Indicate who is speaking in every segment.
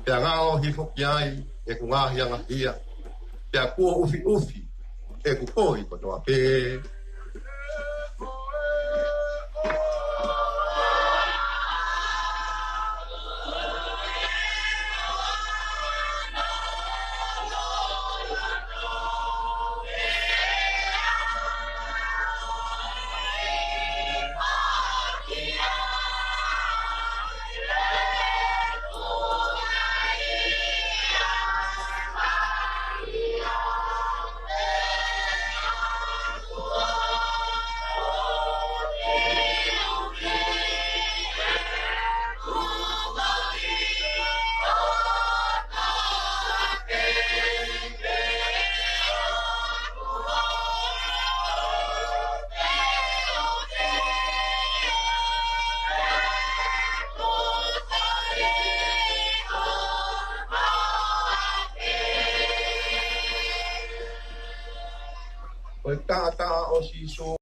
Speaker 1: Te ngao hi foki ai, e ku ngahi anga hia. Te kua ufi ufi, e ku koi kotoa pe. O tata o siso.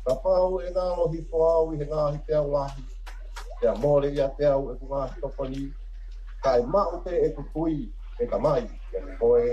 Speaker 1: Kapau e ngā ohi whāu i he ngāhi te au ahi. Te mōre ia te au e ku ngāhi topani. Ka e mau te e kutui e ka mai i a koe.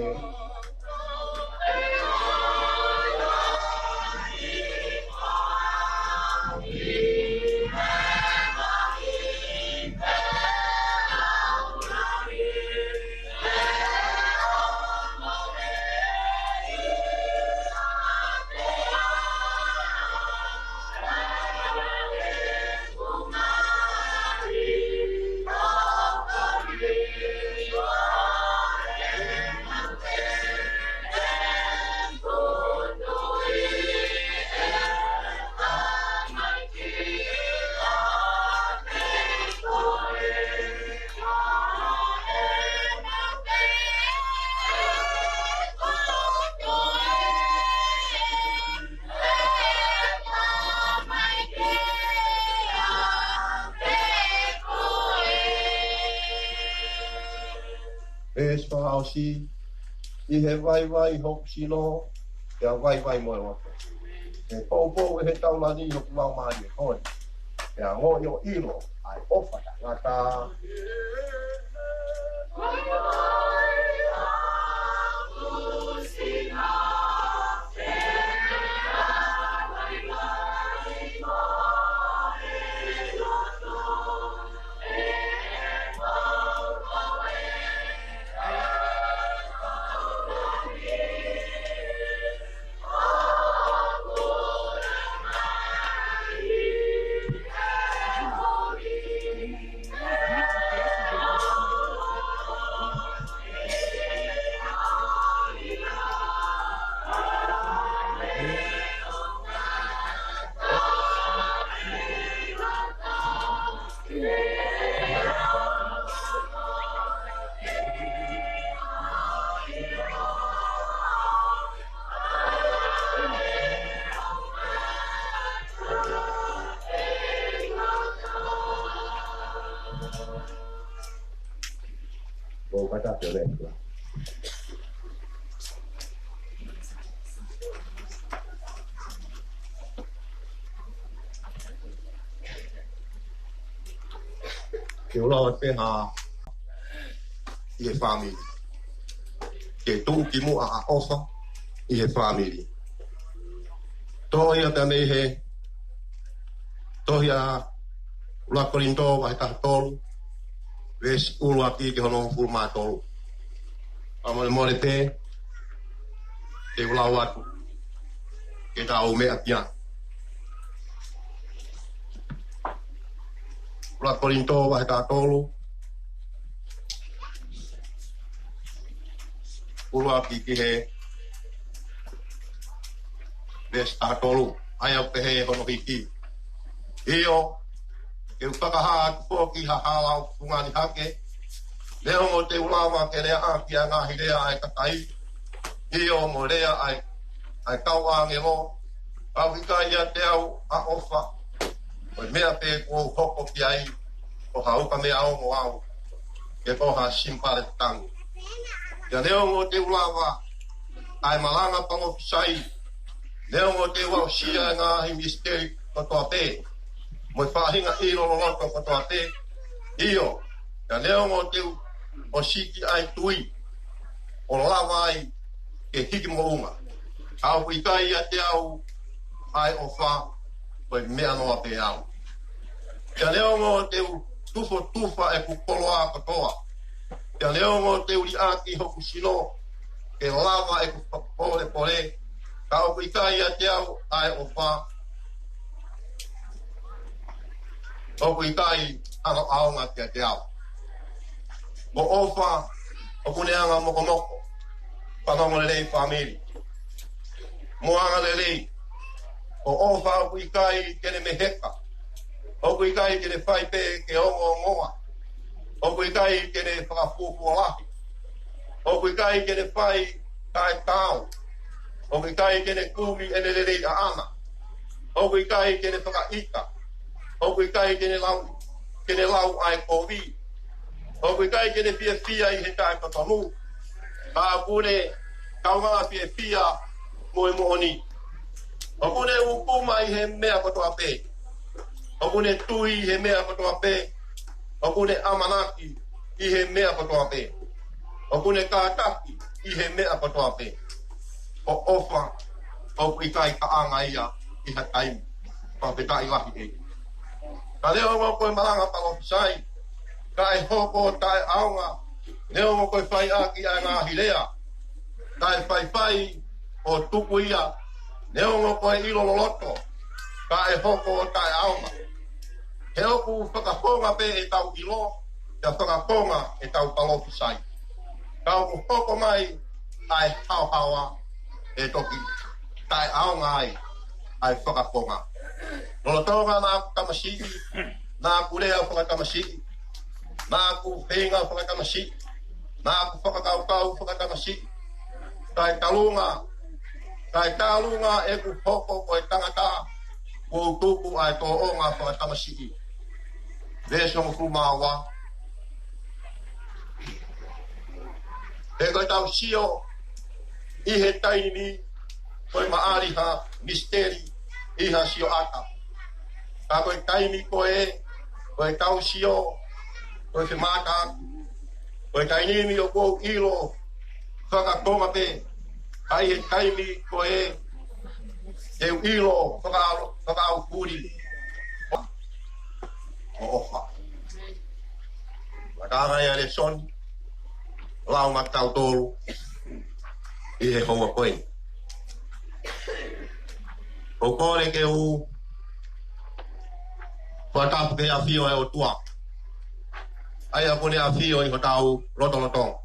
Speaker 1: E spau si, I he vai hok sino, te vai moe wate. E pou e he taulani o kumau mahi e koe. Te a ngoi o ilo, ai ofa ta ngata. Vou bater a violência. Eu lá vai ferrar e família. Que tu que mo a ofa e família. Tô aí também he Tohia ula korinto vai tolu. Ves ulu aqui que hono fulma tolu. Amole morete. Te ula watu. Que tá o me apia. Ula korinto vai tolu. Ulu aqui que he. Ves tolu. Ai au pehe hono hiki. Io eu whakaha atu ki hahala o pungani hake. Leo mo te ulawa ke lea aki a ngahi lea ai kakai. Io mo lea ai kaua nge mo. Au hika ia te au a ofa. O mea pe ko hoko ki ai. O hauka mea au mo au. Ke koha simpare tangu. Ia leo mo te ulawa ai malanga pango pisai. Leo mo te wau sia ngahi misteri kotoa pe. Mo whahinga i lololoto kotoa te. Io. Ia leo mo te o siki ai tui. O lawa ai ke hiki mo unga. Au ikai ia te au ai o wha. Koe mea noa pe au. Ia leo mo te tufa e kukoloa kotoa. Ia leo mo te uri aki hoku sino. Ke lawa e kukopole pole. Au ikai ia te au ai o wha. Oku i kai ano aonga kia te au. Mo ofa, oku neanga moko moko. Panongo lelei famili. Mo anga lelei. O ofa oku i kai kene meheka. Oku i kai kene whaipe ke ongo ngoa. Oku i kai kene whakafufu o lahi. Oku i kai kene whai kai tau. Oku i kai kene kumi ene lelei a ana. Oku i kai kene whakaika. Oku i kai kene lau ai kovi. Oku i kai kene fia i he kai katonu. Ka kune kaunga fia moe mooni. Oku ne ukuma i he mea kotoa pe. Oku ne tui i he mea kotoa pe. Oku ne amanaki i he mea kotoa pe. Oku ne kātaki i he mea kotoa pe. O ofa oku i kai kaanga ia i ha taimi. Pawheta i lahi e. Ka leo mo koe maranga palo sai. Ka e hoko tae aonga. Leo mo koe whai aki a ngā hilea. Ka e whai o tuku ia. Leo mo koe ilo loloto. Ka e hoko tae aonga. He oku whakakonga pe e tau ilo. Ka whakakonga e tau palo sai. Ka oku hoko mai ai hauhawa e toki. Tae aonga ai whakakonga. Nola tonga nā ku tamasi, nā ku rea whakatamasi, nā ku whenga whakatamasi, nā ku whakakaukau whakatamasi, kai talunga e ku hoko koe tangata, ku tuku ai tō onga whakatamasi. Veso mo ku māua. E koe tau sio, i he taini, koe maariha, misteri, iha sio ata. Ka koe taimi koe tau sio, koe te mata, koe tainimi o kou ilo, whakakonga pe, ai e taimi koe, te ilo, whakau kuri. O ofa. Wakara ia le soni, lau matau tolu, i he hoa koe. O kore ke u, whatapu ke a whio e o tua. Ai a pone a whio i hotau roto.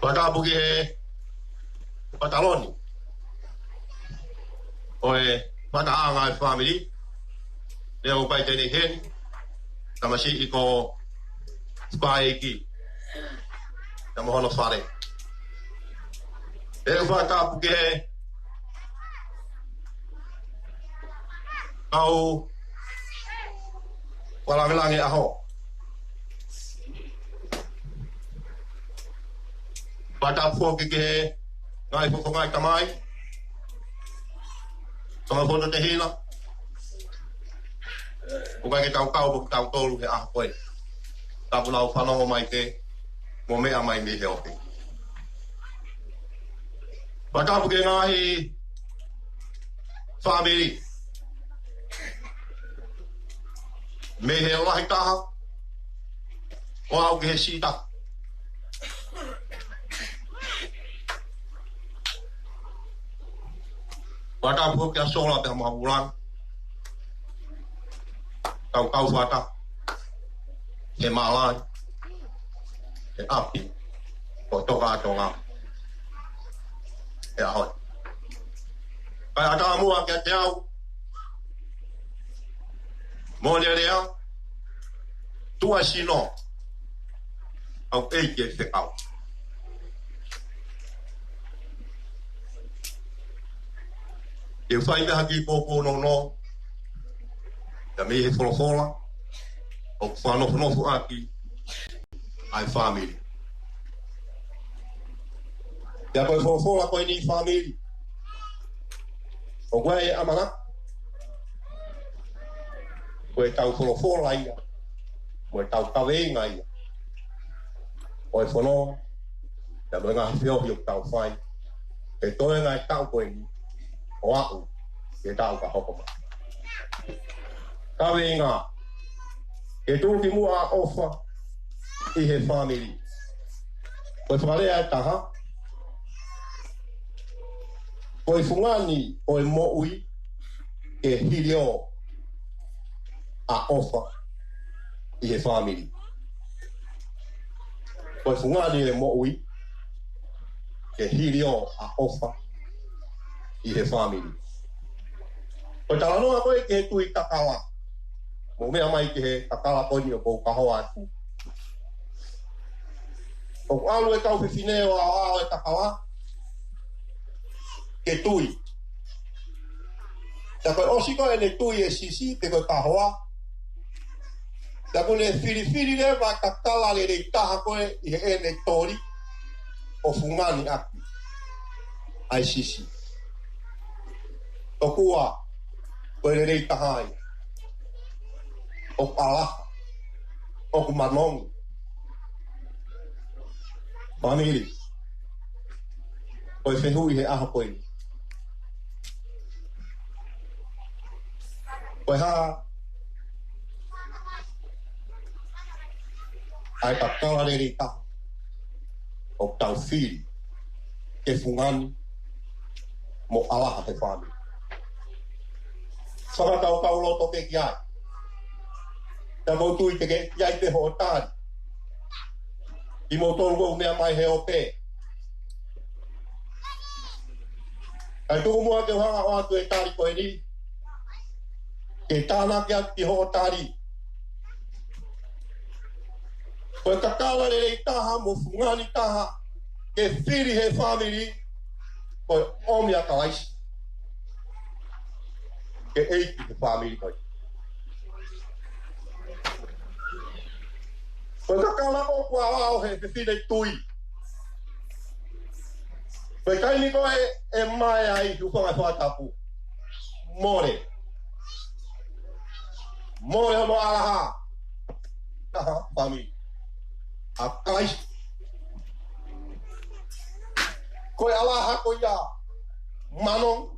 Speaker 1: Whatapu ke he pataloni. O e whataanga e family. Leo pai tene heni. Tamasi i ko spae ki. Tamohono whare. E whatapu ke he au walamelange aho. Whatapu ke he ngai poko ngai tamai. Tama foto te hina. Ukai ke tau kau tau tolu he aha koe. Tapu lau whanongo mai te mo mea mai mi he oki. Whatapu ke ngahi family. Me he lahi taha. O au ke he sita. Wata po kia sola te mahulang. Kau wata. He malai. He api. O toka tonga. He ahoi. Kai ata mua kia te au. Mo lea. Tua sino. Au eike te au. E whai me haki pōpō no. Ka me he wholofola. O whanofu aki. Ai family. Ia koe wholofola koe ni family. O koe e amana. Koe tau wholofola ia. Koe tau kaweinga ia. O e whono. Ia koe ngā whiohi o tau whai. E toe ngai tau koe ni. O au. E tau ka hokoma. Kaweinga. E tūki mua ofa. I he family. Koe wharea e taha. Koe whungani o e moui. E hirio. A ofa. I he family. Koe whungani e moui. E hirio a ofa. I he family. Koe talanoa koe ke he tui takawa. Mo mea mai ke he takala koni o kou kahoa atu. O alu e kau whiwhineo a ao e takawa. Ke tui. Ia koe osiko e ne tui e sisi te koe kahoa. Ia koe ne whiriwhiri le wa takala le rei taha koe i he e ne tori. O fungani aki. Ai sisi. O kua. Koe le rei taha ia. O palaha. O kumanongi. Family. Koe whehui he aha koe ni. Koe haa. Ai takala le rei taha. O tau whiri. Ke fungani. Mo alaha he family. Whakatau kau loto te ki ai. Ta mo tui te ke iai te ho tāri. I mo tonu mea mai he o pē. Ai tuku mua ke hanga o atu e tāri koe ni. Ke tāna ki atu ki ho tāri. Koe kakala le rei taha mo fungani taha. Ke whiri he family. Koe omia ka laisi. Ke eiki he family koe. Koe kakala o kua ao he whine tui. Koe kaini koe e mai ai hukonga whatapu. More. More hono alaha. Taha family. A kaisi. Koe alaha koe ia. Manong.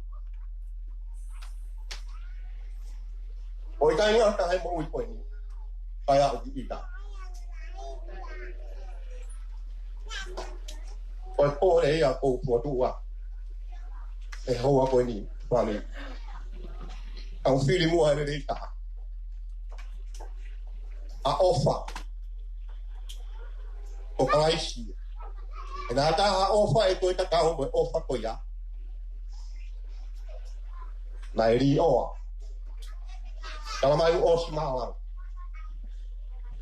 Speaker 1: Oi kai ngā kai mo i koe ni. Kai a o ki ita. Koe kore ia kou fuatua. E hoa koe ni. Whami. Kau whiri mua e rei taha. A ofa. O kalaisi. E nā taha ofa e koe takao mo e ofa koe ia. Nā e ri oa. Kala mai o si malang.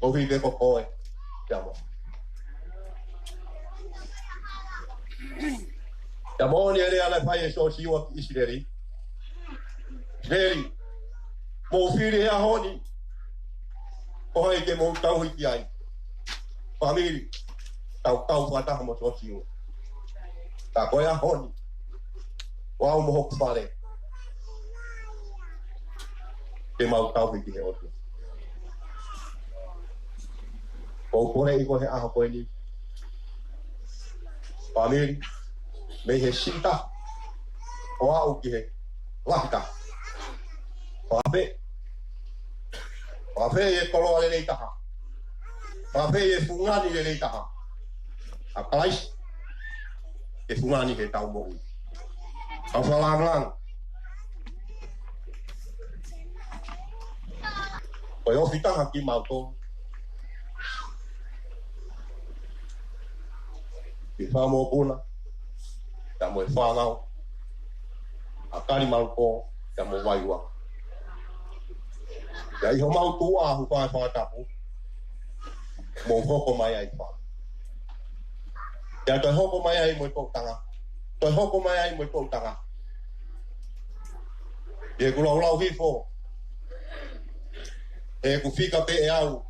Speaker 1: O hi te kokoe. Kia mo. Kia mo ni ere ala whai e so si ua ki Israeli. Israeli. Mo whiri hea honi. O hai ke mo tau hiki ai. Famili. Tau whataha mo so si ua. Ta koe a honi. Wau mo hoku whare. Ke mau tau hiki he otu. Kou kore i koe he aha koe ni. Famili. Me he sita. O au ki he. Lahita. Wape e koloa le taha. Wape e fungani le taha. A kalais e fungani ke tau mo. A falangang. Ko yo fita haki mauto. Ki famo puna. Ta mo fangau. A kari malko ta mo waiwa. Ya iho mau tua hu fa tapu. Mo hoko mai ai fa. Ya to hoko mai ai mo ko tanga. To hoko mai ai mo ko tanga. Ye ku lau hifo. E ku fika pe e au.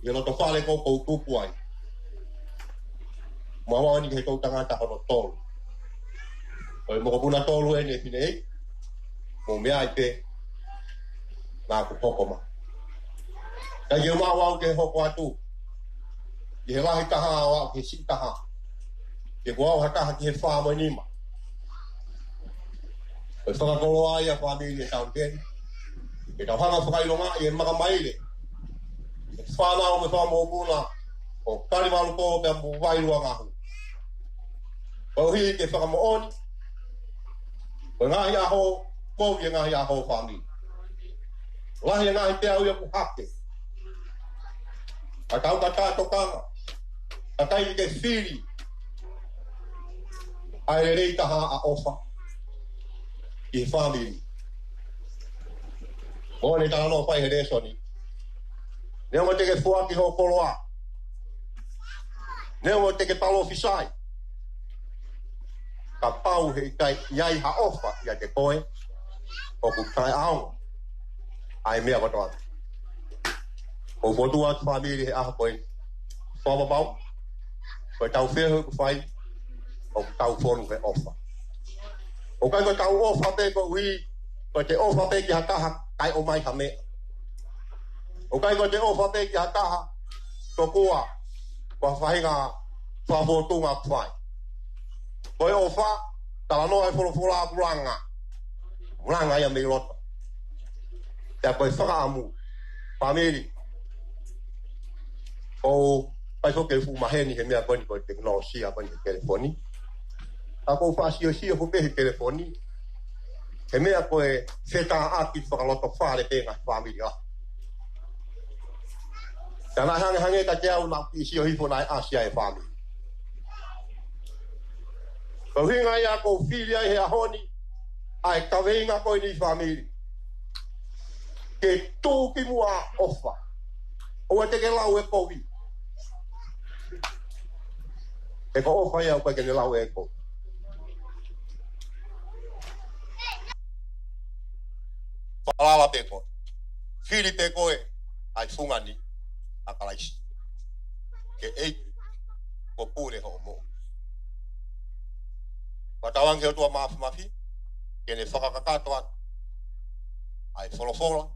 Speaker 1: Ye no to fale ko tupu ai. Mama ni ke ko tanga ta hono tolu. O mo ko puna tolu e ne fine. Mo me ai pe. Na ku hoko ma. Ka ye ma wa ke hoko atu. Ye lahi taha wa ke si taha. Ye ko wa taha ke fa mo ni ma. O fa ko wa ya family tau ken. E tau hanga whakailonga e makamai whanau me whamo puna o karimalu ko pe mu wairua ngahu. O hi ke whakamooni o ngahi aho kou i ngahi aho whangi. Lahi ngahi te au ia ku hake. A tau ka tātokanga. A kai ke whiri. A e rei taha a ofa. I whamiri. Mo ne tala no whai he resoni. Nea mo teke fuaki ho koloa. Nea mo teke talo fisai. Ka pau he kai iai ha ofa ia te koe. O ku kai aonga. Ai mea watoa. O fotu atu whamiri he aha koe. Whama pau. Koe tau whehu ku whai. O tau whonu he ofa. O kai koe tau ofa pe ko ui. Koe te ofa pe ki hataha kai o mai ha mea. O kai ko te ofa pe ki hataha to kua ko whahinga whafotunga kwhai. Ko e ofa tala noa e wholofola kuranga. Kuranga ia mei rota. Tea koe whakaamu. Pamiri. O pai soke fu maheni he mea koni ko teknolosia koni he telefoni. A ko whasio sio fu pehe telefoni. He mea koe wheta aki whakaloto whare penga pamiri ah. Tana hange ka te au na isi o hifo nai asia e whamiri. Ko hinga ia ko whiri ai he ahoni, ai kaweinga koe ni whamiri. Ke tūki mua ofa. Oa teke lau e kowi. E ko ofa ia koe kene lau e kowi. Whalala pe koe. Whiri pe koe, ai fungani. Akalaisi. Ke eiku, ko pūre ho mo. Watawang he otua mafi, kene whakakatoa. Ai wholofola,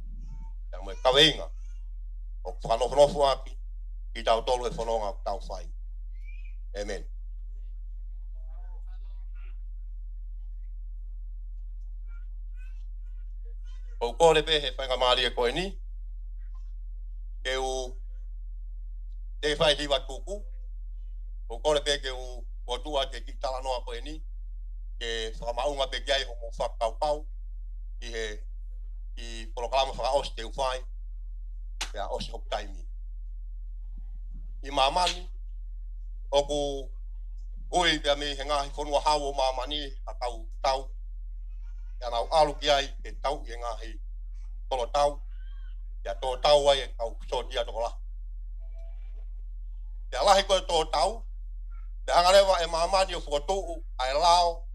Speaker 1: ya mo e kaweinga. O whanofanofu aki, ki tau tolu e whanonga tau whai. Amen. O kore pe he whainga maari e koe ni, ke u te whai hiwa tuku, o kore pe ke u otua te ki tala noa koe ni, ke whakamaunga pe kiai homo whakau, i he i polokalama whakaosi te uwhai, ke a osi hok taimi. I mamani, oku ui pia me he ngahi whanua hau o mamani, a tau, ia nau alu ki ai, ke tau i ngahi tolo tau, ia tō tau ai e tau sotia toko la. Ia lahi koe tō tau, te hangarewa e mamani o whukotuu, ai lao,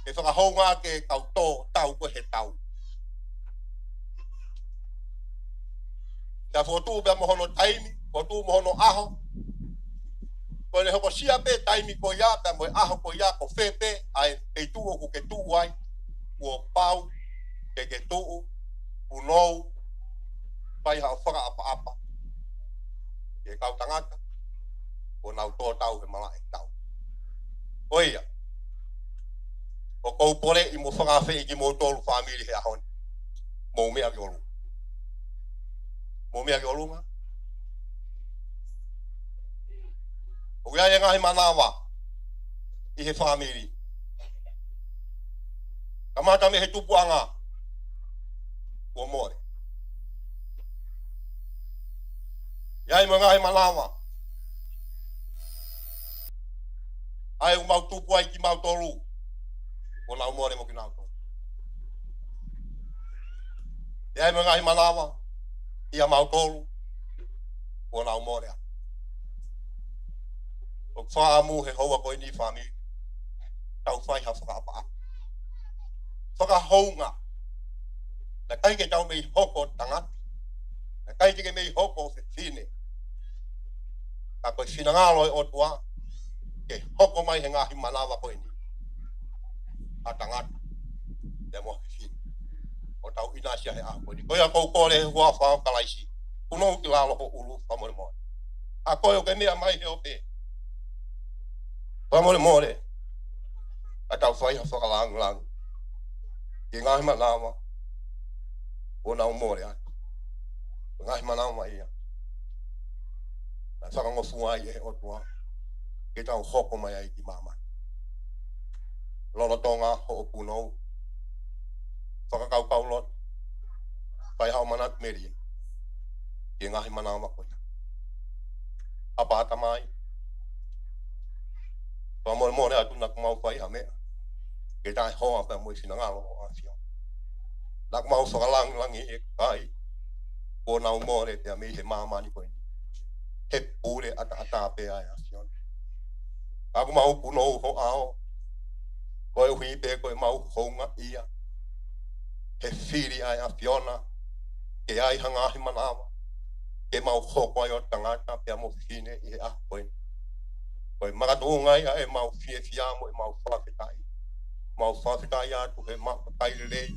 Speaker 1: e whakahounga ke kau tō tau koe he tau. Ia whukotuu pia mohono taimi, whukotuu mohono aho, koe ne hoko sia pe taimi ko ia, pia moe aho ko ia, ko whepe, ai kei tuu ku ke tuu ai, ua pau, ke tuu, unou, pai hao whaka apa. Ke kau tangata, o nau tō tau he mala e tau. Oia, o O kou pole I mo whakawhi I ki mo tolu family he ahon. Mo mea ki olu. Mo mea ki olu nga. O ia e ngahi manawa I he family. Kamata me he tupu anga. Ua more. Ia e ngahi manawa. Ai o mau tupu ai ki mau tolu. O nau more mo ki nau tolu. Ia e ngahi manawa. Ia mau tolu. O nau more. O whaamu he hoa koe ni family. Tau whai ha whakaapa. Whakahounga. Na kai ke tau mei hoko tangat. Na kai ke mei hoko se whine. Ka koe whinangalo o tua. Ke hoko mai he ngahi manawa koe ni. A tangat. Te mo he whine. O tau inasia he a koe ni. Koe a kou kore he hua whao kalaisi. Kuno ki lalo ho ulu whamore more. A koe o ke mea mai he o pe. Whamore more. A tau whai ha whakalang lang. Ke ngahi manawa. O nau more atu. Ngahi manawa ia. Na whakangofunga I e o tua. Ke tau hoko mai ai ki mama. Lono tonga ho o punou. Whakakau kaulot. Whai hao manat meri. Ke ngahi manawa koe. Apata mai. Whamore more atu nak mau whai ha mea. Ke tai hoa pa mui sinangalo o a whio. Nak mau whakalang langi e kai. O nau more te a mei he mamani koe ni. He pure ata pe ai a whio. Aku mau punou ho ao. Koe hui pe koe mau honga ia. He whiri ai a whiona. Ke ai hangahi manawa. Ke mau hoko ai o tangata pe a mo whine I a koe. Koe makatungai a e mau whie whiamo e mau whawhitai. Mau whawhitai atu he mau kai lelei.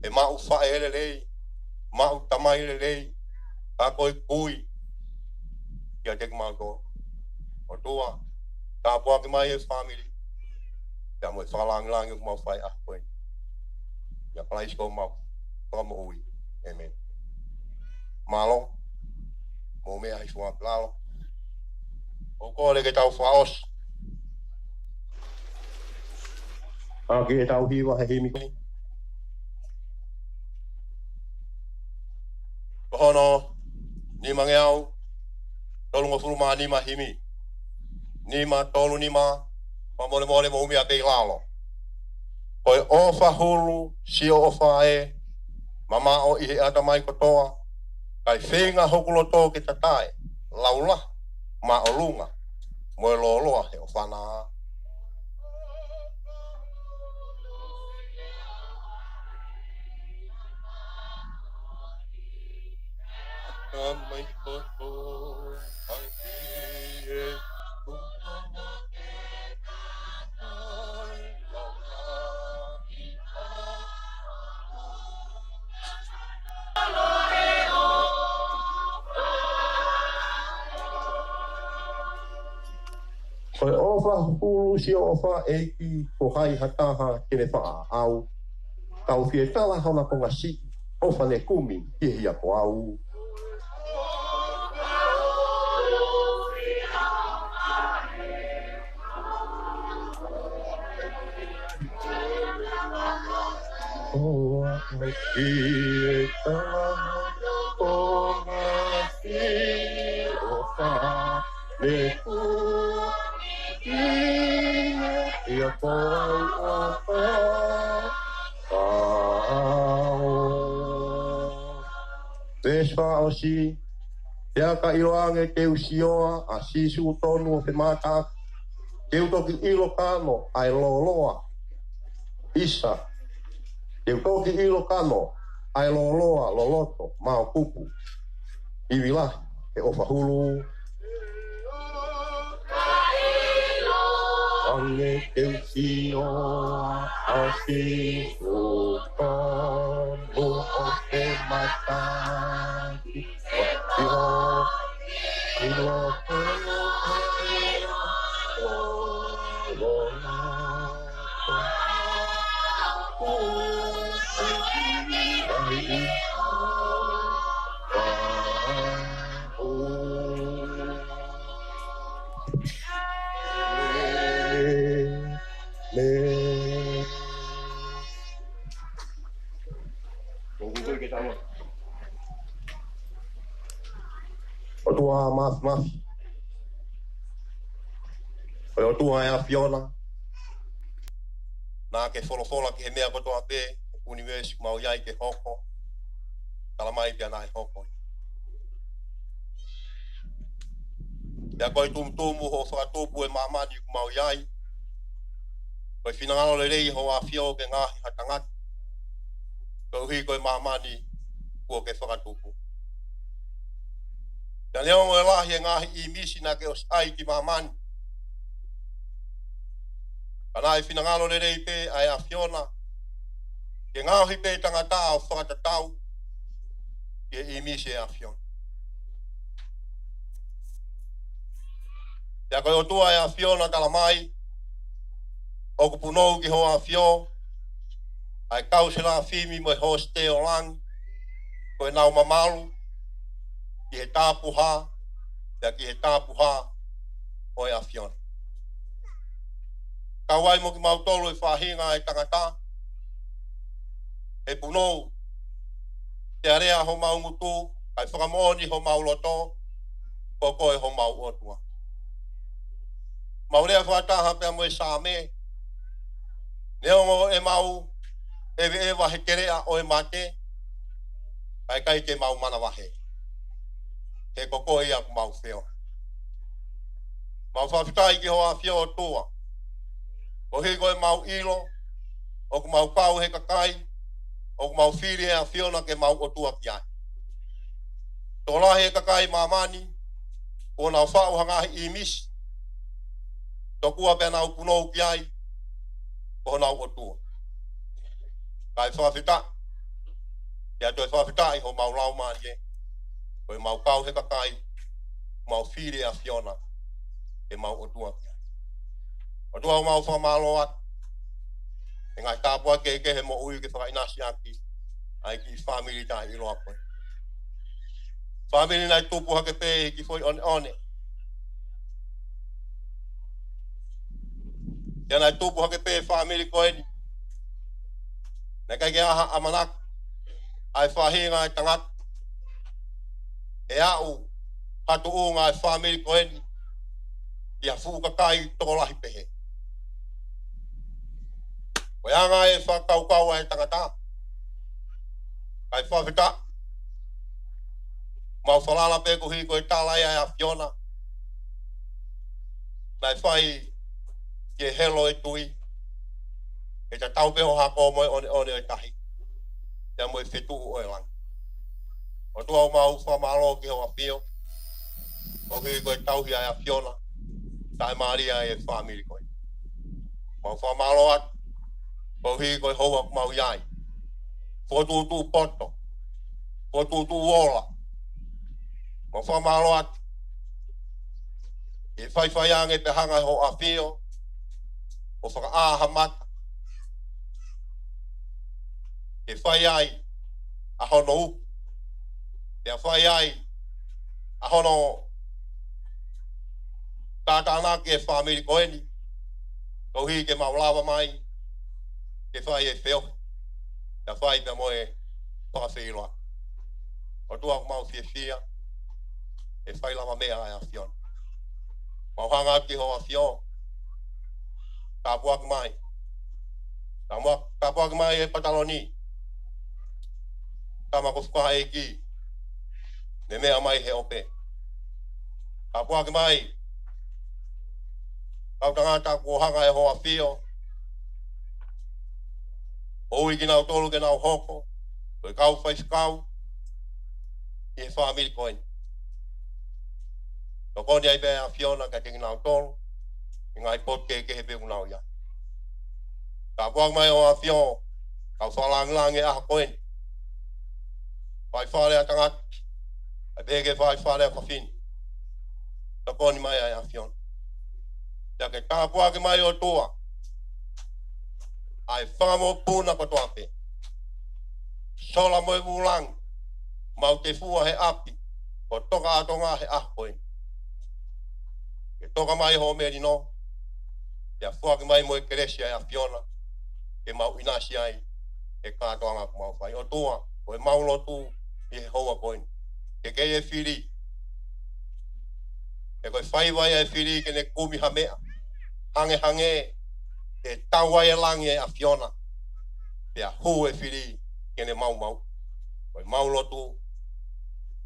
Speaker 1: He mau whae lelei. Mau tamai lelei. Ka koe kui. Ia tek mau to. O tua. Ka pua ki mai e family. Ia mo e whakalangi o mau whai a koe. Ia palais ko mau. Whakamo ui. Amen. Malo. Mo mea I sua plalo. O kore ke tau whaos. A ke tau hiwa he himi koni. Kohono. Ni mangeau. Tolu ngofuruma ni ma himi. Ni ma tolu ni ma. Mamole mole mo umia kei lalo. Koe ofa hulu. Sio ofa e. Mama o ihe ata mai kotoa. Kai whenga hokuloto ke tatai. Laula. Ma o lunga. Moe loloa he o whanaa. Mai koto. Ai e. Koe ofa hulu si ofa eiki ko hai hataha kene wha au. Tau fie tala hauna konga si. Ofa ne kumi hihi a ko au. Oa ki e tala konga si ofa ne kumi hihi a ko au. Peswa o si, Tea ka iloange ke usioa a sisu tonu o te mata. Ke utoki ilo kano ai loloa. Isa. Ke utoki ilo kano ai loloa loloto mao kupu. Iwilahi ke ofa hulu. Ange ke usioa a sisu tonu o te mata. mafi. Koe o tua e a Fiona. Nā ke wholofola ki he mea kotoa pē, University mau iai ke hoko. Talamai pia nā he hoko. Pia koe tumutumu ho whakatōpu e mamani ku mau iai. Koe whinangalo le rei ho a Fio ke ngahi hatangati. Koe hui koe mamani kua ke whakatōpu. Pia leongo e lahi e ngahi I misi na ke os ai ki mamani. Kana e whinangalo le rei pē ai a Fiona. Ke ngahi pē tangata o whakatatau. Ke I misi e a Fiona. Pia koe o tua e a Fiona talamai. O kupunou ki ho a Fio. Ai kausela fimi mo ho ste o lang. Koe nau mamalu. Ki he tāpuha. Pia ki he tāpuha. Oi a Fiona. Kawai mo ki mautolo e whahinga e tangata. E punou. Te area ho maungutu. Kai whakamoni ho mauloto. Ko koe ho mau otua. Maurea whataha pia mo e sāme. Neongo e mau. Ewe e wahe kerea o e mate. Kai kai ke mau mana wahe. He koko ia ku mau whio. Mau whawhitai ki ho a whio o tua. Ko he koe mau ilo. O ku mau pau he kakai. O ku mau whiri he a whiona ke mau o tua ki ai. Tō la he kakai mamani. Ko nau whau hangahi I misi. Tō kua pia nau punou ki ai. Ko nau o tua. Kai whawhita. Ia toi whawhitai ho mau lau mani e. Koe mau pau he kakai. Mau whiri a whiona. Ke mau o tua ki ai. O tua mau whamalo at. E ngai tāpua ke he mo ui ke whakainasi aki. Ai ki family tai I loa koe. Family nai tupu hake pē ki foi one one. Ia nai tupu hake pē family koe ni. Nai kai ke aha amanak. Ai whahinga e tangat. E au. Hatu unga e family koe ni. Ia fukakai toko lahi pehe. Koe anga e whakaukau e tangata. Kai whawhita. Mau whalala pe kuhi koe tālai ai a Fiona. Nai whai ke helo e tui. E ta tau peho hako moe one e tahi. Ia moe whetu o e lang. O tua mau whamalo ki ho a Fio. O hui koe tauhi ai a Fiona. Tai Maria e family koe. Mau whamalo at. O hui koe hoa mau iai. Fotutu poto. Fotutu wola. Mau whamalo at. E whaiwhaiange pe hanga ho a Fio. O whaka aha mata. E whai ai. A hono upu. E whai ai. A hono. Tātāna ke family koe ni. Ko hi ke maulawa mai. Ke whai e whio. E whai pe moe. Whakawhiroa. O tua mau whia. E whai lama mea ai a Fiona. Mau hanga ki ho a Fio. Tāpuak mai. Tāpuak mai e pataloni. Tama ko whukaha e ki. Ne mea mai he ope. Tāpuak mai. Kau tangata ko hanga e ho a Fio. Oi ki nau tolu ke nau hoko. Koe kau whaiskau. I he family koe. Ko koni ai pe a Fiona ka te ki nau tolu. I ngai pot ke he pe unau ia. Tāpuak mai ho a Fio. Kau whalang e aha koe. Whai whare a tangat. Ai peke whai whare a kawhini. Ko koni mai ai a Fiona. Ia ke tāpua ke mai o tua. Ai whangamo pūna ko toa pe. Sola moe wulang. Mau te fua he api. Ko toka atonga he ahoin. Ke toka mai ho meri no. Ia fua ke mai moe keresia e a Fiona. Ke mau inasi ai. E kātoanga ku mau whai. O tua. Ko e mau lotu. I he hoa koin. Ke kei e whiri. E koe whai vai e whiri ke ne kumi hamea. Hange e taua e langi e a Fiona. Pea hu e whiri ke ne mau. Koe mau lotu.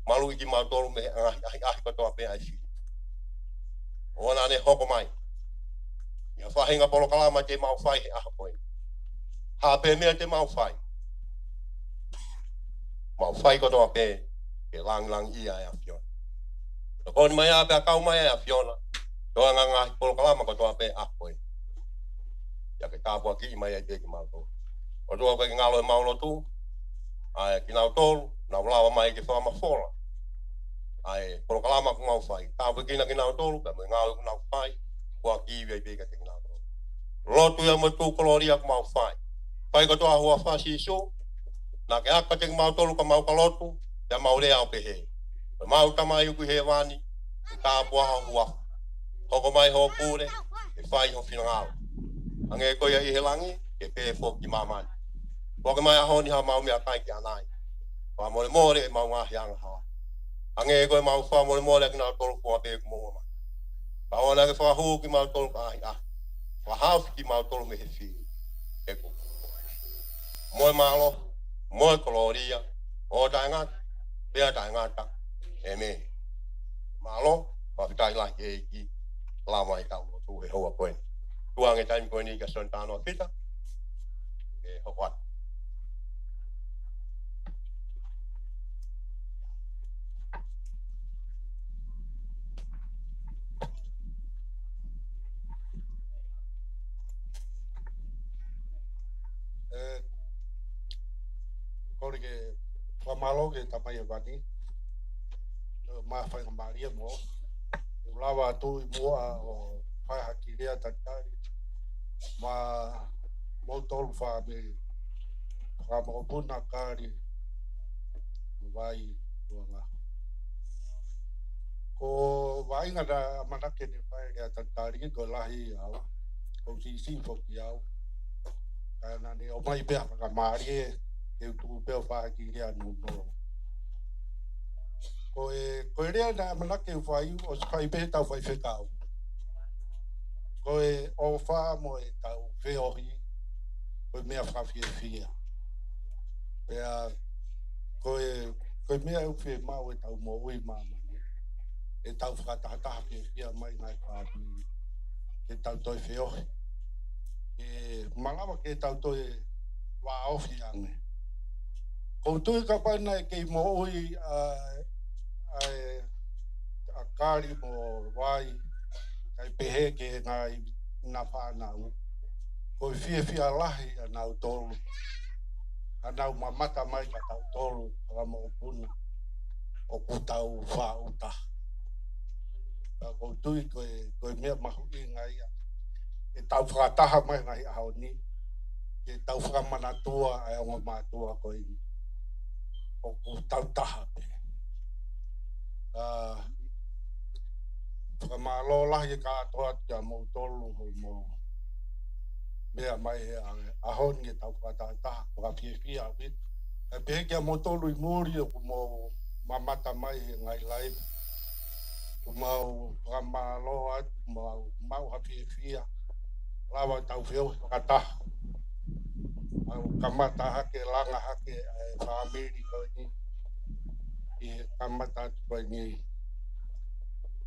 Speaker 1: Malu iki mau tolu me ahi katoa pea e whiri. Ona ne hoko mai. Ia whahinga polo kalama te mau whai he aha koe. Hape mea te mau whai. Mau whai katoa pea. Ke lang ia e a Fiona. Koni mai a pea kau mai e a Fiona. Toa nganga polo kalama katoa pea aha koe. Ia ke tāpua ki mai e te ki mau tolu. O tua koe ki ngalo e mau lotu. Ai ki nau tolu. Nau lawa mai ke whama whola. Ai polo kalama ku mau whai. Tāpua ki nau tolu. Pea mai ngalo ku nau whai. Kua ki iwi peka te ki nau tolu. Lotu ia mo tu koloria ku mau whai. Whai katoa hua whasi iso. Nā ke aka te ki mau tolu ka mau ka lotu. Ia mau rea o pehe. Mau tamai uku he wani. Ke tāpua hua. Hoko mai ho pūre. Ke whai ho whinangalo. Ange koia i he langi. Ke pē fō ki mamani. Waka mai ahoni ha mau mea kai ki anai. Wha more e mau ngahi anga hawa. Ange koe mau wha more ki nau tolu kua pē ku mua mai. Paona ke whahu ki mau tolu ka ahi ah. Wha haufi ki mau tolu me he whiri. Eko. Moe malo. Moe koloria. O taingata. Pea taingata. E me. Malo. Wha fitai lahi e ki. Lama i tau no tu he hoa koe. Tuange taimi koe ni ka son tānoa kita. E hokwat.
Speaker 2: Kore ke whamalo ke tamai e wani. Maa whai ngamaria mo. Ulawa atu i mua o whai haki rea tatari. Maa mo tolu wha me whamopuna kari. Wai tuanga. Ko wainga na manake ni whai rea tatari ko lahi au. Ko si foki au. Kana ni o mai pia ngamaria e tu peo wha ki rea nuno. Ko rea na manake whai o whai pe tau whai whekau. Ko o wha mo e tau wheohi. Ko mea whawhia whia. Pea ko mea uwhi mau e tau mo ui mamani. E tau whakatahataha whia mai ngai whapi. E tau toi wheohi. E malawa ke tau toi wā ofi ange. Ko tui ka paina e kei mo ui a kāri mo wai kai pehe ke ngai na whānau. Ko whia lahi a nau tolu. A nau mamata mai ka tau tolu a mo puna. O ku tau whauta. Ko tui koe mea mahu i ngai a. E tau whakataha mai ngai a haoni. E tau whakamanatua a onga mātua koe ni. O ku tau taha pe. Whakamalo lahi ka atoa tia mo tolu ho mo. Mea mai he ahoni e tau whakataha. Whakawhiawhia wit. E pehekia mo tolu i muri o ku mo mamata mai he ngai lai. Ku mau whakamalo atu, mau hawhiawhia. Lawa tau whio whakataha. Kamata hake, langa hake, whamiri koe ni. I kamata atu koe ni.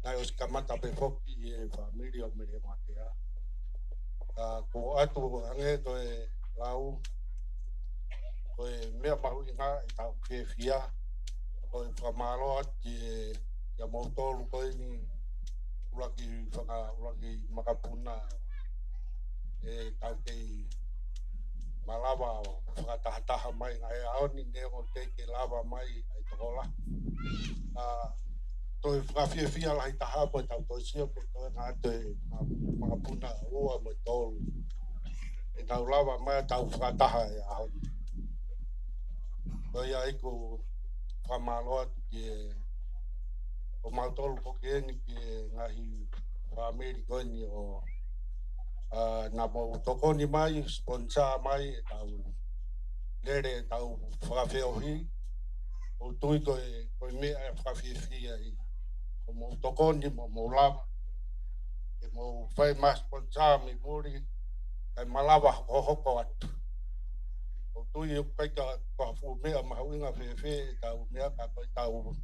Speaker 2: Nai os kamata pe whoki e whamiri o mere matea. Ko atu ange koe lau. Koe mea mahu i ngā e tau whiawhia. Koe whamalo atu ia mautolu koe ni. Ulaki makapuna. E tau kei malawa o whakatahataha mai ngai aoni neo teke lava mai ai tokola. Toi whakawhiawhia lahi taha po tau toi sio pe toi ngā te makapuna ua mo tolu. E tau lava mai tau whakataha e aoni. Toi aiku whamaloa ke o mautolu ko keni ke ngahi whamiri koeni o na mo tokoni mai, sponsor mai, tau lere tau whakawheohi, o tui koe mea e whakawhiawhia i. mo tokoni mo lava e mo fai mas ponsami muri kai malava hoko atu o tui kai ka fu mea mahawinga fe tau mea ka tau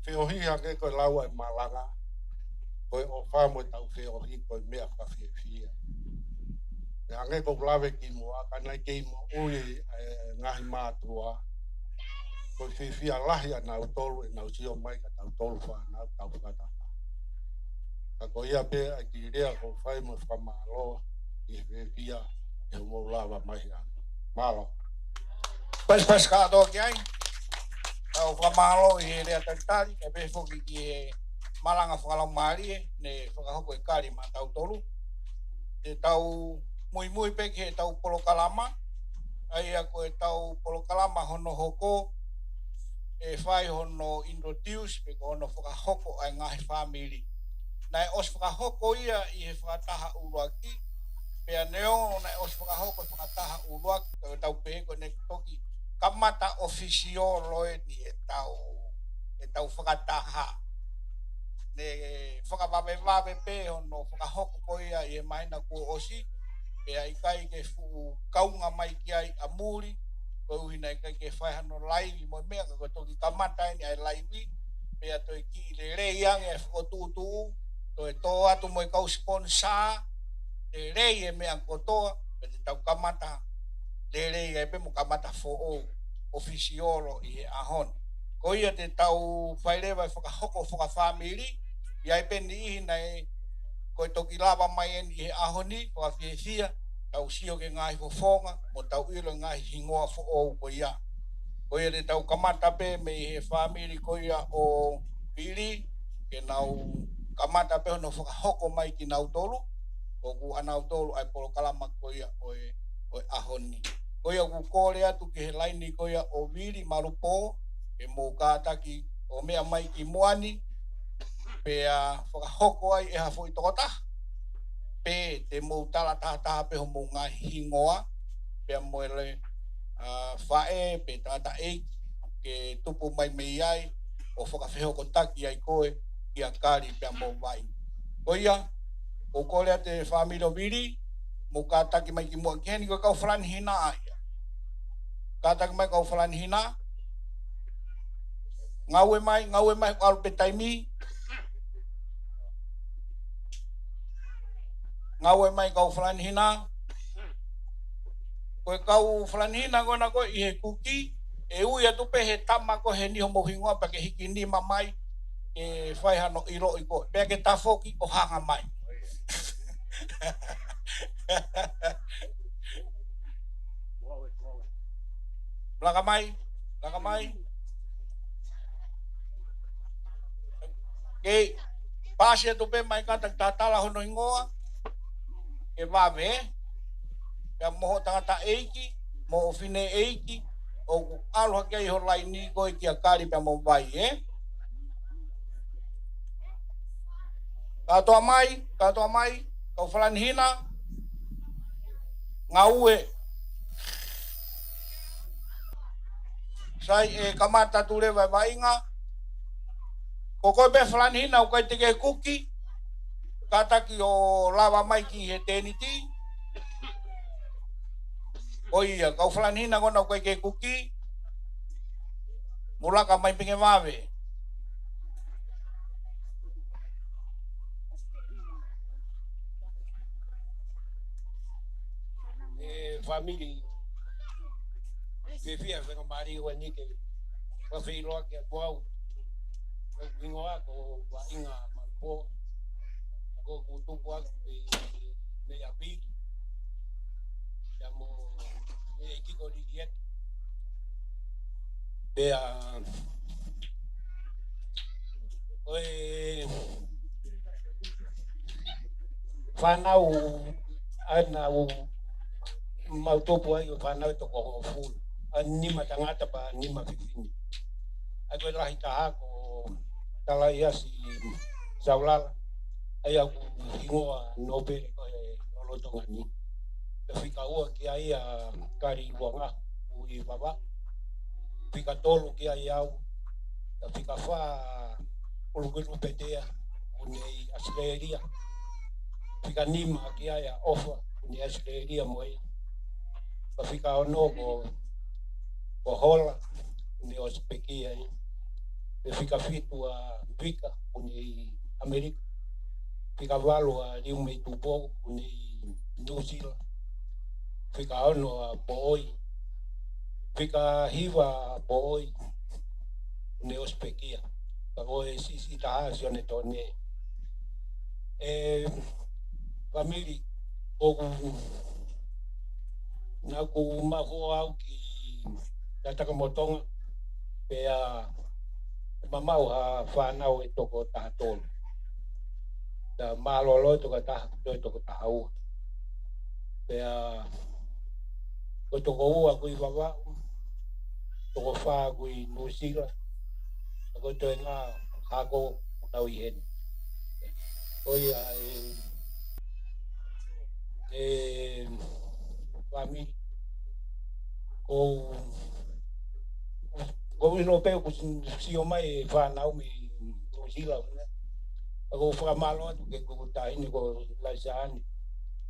Speaker 2: feohi ake ko laua e malanga ko o famo tau feohi ko mea ka fia e ange ko lave ki mo kana ki mo ui ngahi matua ko fia lahi na tolu na usio mai ka tolu fa na tau kata ka ko ia pe a ki rea ko fai mo fa malo e fia e mo lava mai malo
Speaker 3: Pas ka do kiai au fa malo e rea tantari e pe fo ki malanga fa mali ne fa ko e kali ma tau tolu e tau muy pe ke tau polo kalama ai a ko e tau polo kalama hono hoko e fai hono introduce pe hono fa hoko ai ngai family nai os fa hoko ia I fa taha uruaki pe neo nai os fa hoko fa taha uruaki tau pe ko ne toki kamata ofisio loe ni e tau fa taha ne fa va pe hono fa hoko ko ia e mai na ko osi e ai kai ke fu kaunga mai ki ai amuri ko hina kai ke fai hano live mo mea ko toki kamata ni ai live pe ato ki le re yang e fu tu to e to atu mo ka sponsor e re e mea ko to pe tau kamata le re e pe mo kamata fo o officiolo I ahon ko ia te tau fai le vai fa hoko fa family ia pe ni hina ko toki lava mai I ahoni ko fia tau sio ke ngai fofonga mo tau ilo ngai hingoa fo o ko ia te tau kamata pe me he family ko ia o pili ke nau kamata pe no foka hoko mai ki nau tolu ko ku anau tolu ai polo kalama ko ia o ahoni ko ia ku kore atu ke he laini ko ia o vili marupo e mo kataki o mea mai ki moani pe a foka hoko ai e hafo I tokota pe te mo tala tata pe mo ngai hingoa pe mo ele fae pe tata e ke tupu mai mei ai o foka feho kontaki ai koe ki a kari pe mo vai ko ia o kole te family vili mo kataki mai ki mo keni ko ka flan hina ai kataki mai ka flan hina ngawe mai al pe taimi ngawe mai ka flan hina ko kau flanina gona ko I he kuki e ui atu pe he tama ko he ni homo hingoa pa ke hiki ni mamai e fai hano iro I ko pe ke tafoki o hanga mai laka mai ke pasi atu pe mai ka tatala hono hingoa e vave ya moho tangata eiki mo fine eiki o alo ke I holai ni ko ki a kari pe mo vai ka to mai ka flan hina ngaue sai e kamata tu le vai nga ko ko be flan hina ko te ke kuki kata ki o lava mai ki he teniti o ia ka flan hina gona ko ke kuki mula ka mai pinge mave family fia venga mari o ni ke wa filo ke ko ingoa ko wa inga malpo ko tu po me ya pi ya mo ki ko di diet be a oi fanau anau mau topo ai o fanau to ko full anima tangata pa anima fifini agora lá está com tala ia si saulala ai a ingoa no pe no lo tongani te fica o que aí a cari bonga o I baba fica tolo que aí au te fica fa Ulugu petea unei Australia. Fika nima kia ya ofa unei Australia moya. Fika ono ko hola unei Australia. Fika fitua vika unei Amerika. Fika valo a liume tupo unei New Zealand. Fika ono boy. Fika hiva boy unei Australia. Pagoe sisi taha sione tone. Famili oku naku maho au ki tataka motonga pea mamau ha whanau e toko taha tolu. Ta malolo toka taha toko taha ua. Pea ko toko ua kui wawau, toko wha kui Nusila, ko toi ngā hako tau i heni. Koi a famili ko ino pe ku sio mai whanau mi Nusila. Ako whakamalo atu ke kukutaini ko laisani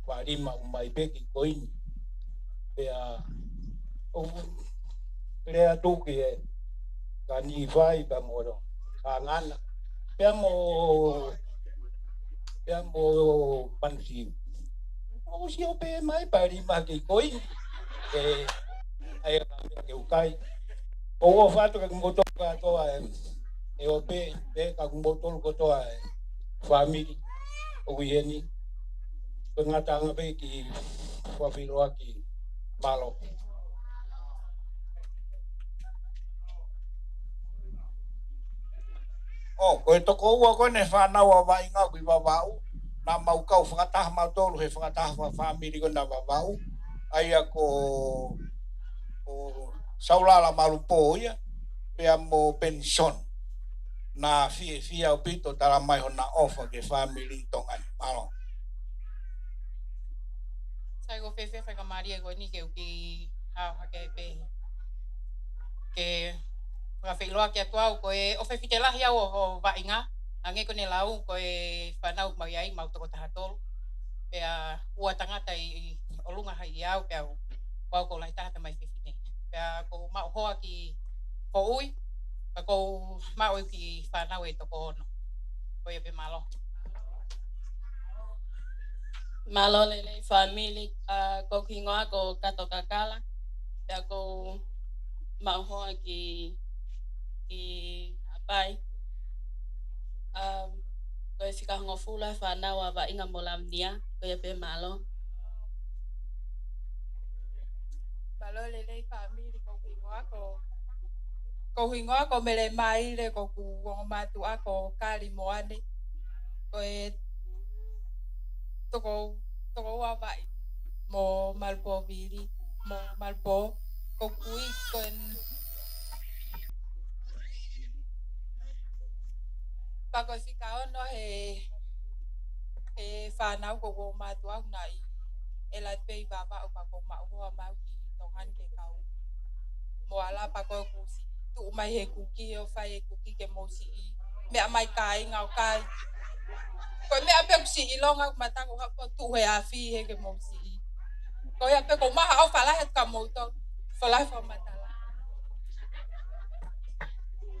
Speaker 3: wharima umai peki ko ini. Pea lea tuki e ka ni vai pa moro ka ngana. Pea mo pansi. Ako sio pe mai parima ke ko ini. Ai ke ukai. O fato ka ngoto ka toa e o pe ka ngoto ko toa family o yeni pengata pe ki wafiro ki malo ko to ko ne fa na wa vai nga ki vavau na mau kau fakata mau tolu he fakata family ko na vavau ai ko o saulala malupo ia pe mo pension na fia o pito tala mai hona ofa ke family tongan malo.
Speaker 4: Sai go fefe fa Maria go ni ke uki ha ke pe ke ra fe loa ke tua ko e o fe fitela ya o va inga ange ko ne lau ko e fanau mai ai mau to ta tol pe a ua tangata i olunga hai iau pe au ko lai ta mai fe fine pe ko ma ho ki ko ui ko ma o ki fanau e to ko no ko e pe malo.
Speaker 5: Malo lele family ko kingoa ko kato kakala ya ko maho ki apai ko fika ngofula fana wa ba inga molamnia ko ya pe malo
Speaker 4: Lele family ko hingoa ko mele mai le ko ku matu ako kali moane ko e toko wa vai mo malpo viri mo malpo ko kui kon pa ko fika ono he fanau ko matu au nai ela pe baba o pa ko ma ho ma ki tongan ke kau mo ala pa ko ku si tu mai he kuki o fai kuki ke mo si me mai kai ngau kai ko me ape si ilonga mata ko tu he afi he ke mo si ko ya pe ko ma au fala het ka mo to fala fa mata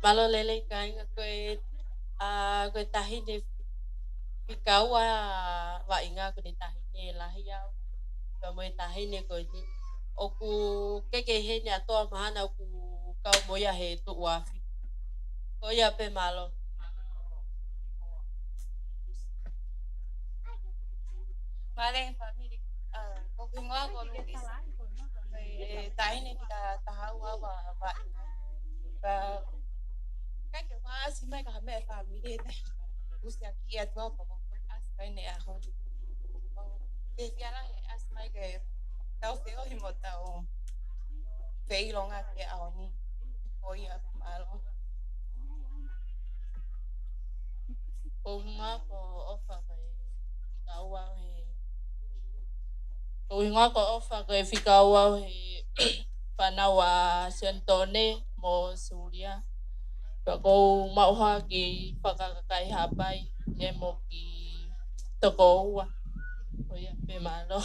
Speaker 5: malo lele kai ko ko tahi de pikawa wa inga ko de tahi ne lahia ko mo tahi ne ko ni oku keke he ni ato mahana ku kau moya he tu wafi ko ya pe malo
Speaker 4: vale family ko kingoa ko luis tahi ne kita tahu wa ba kai ke wa si mai ka me family de usi aquí a tu po as kai ne a ho ke fiala as mai ke tau feo himota o fei longa ke a oni oi a malo
Speaker 5: ko ma ko ofa ko kawa he ko inga ko ofa ko fikawa he panawa sentone mo suria Ka ko mauha ki whakakakai hapai e mo ki toko ua. O ia pe malo.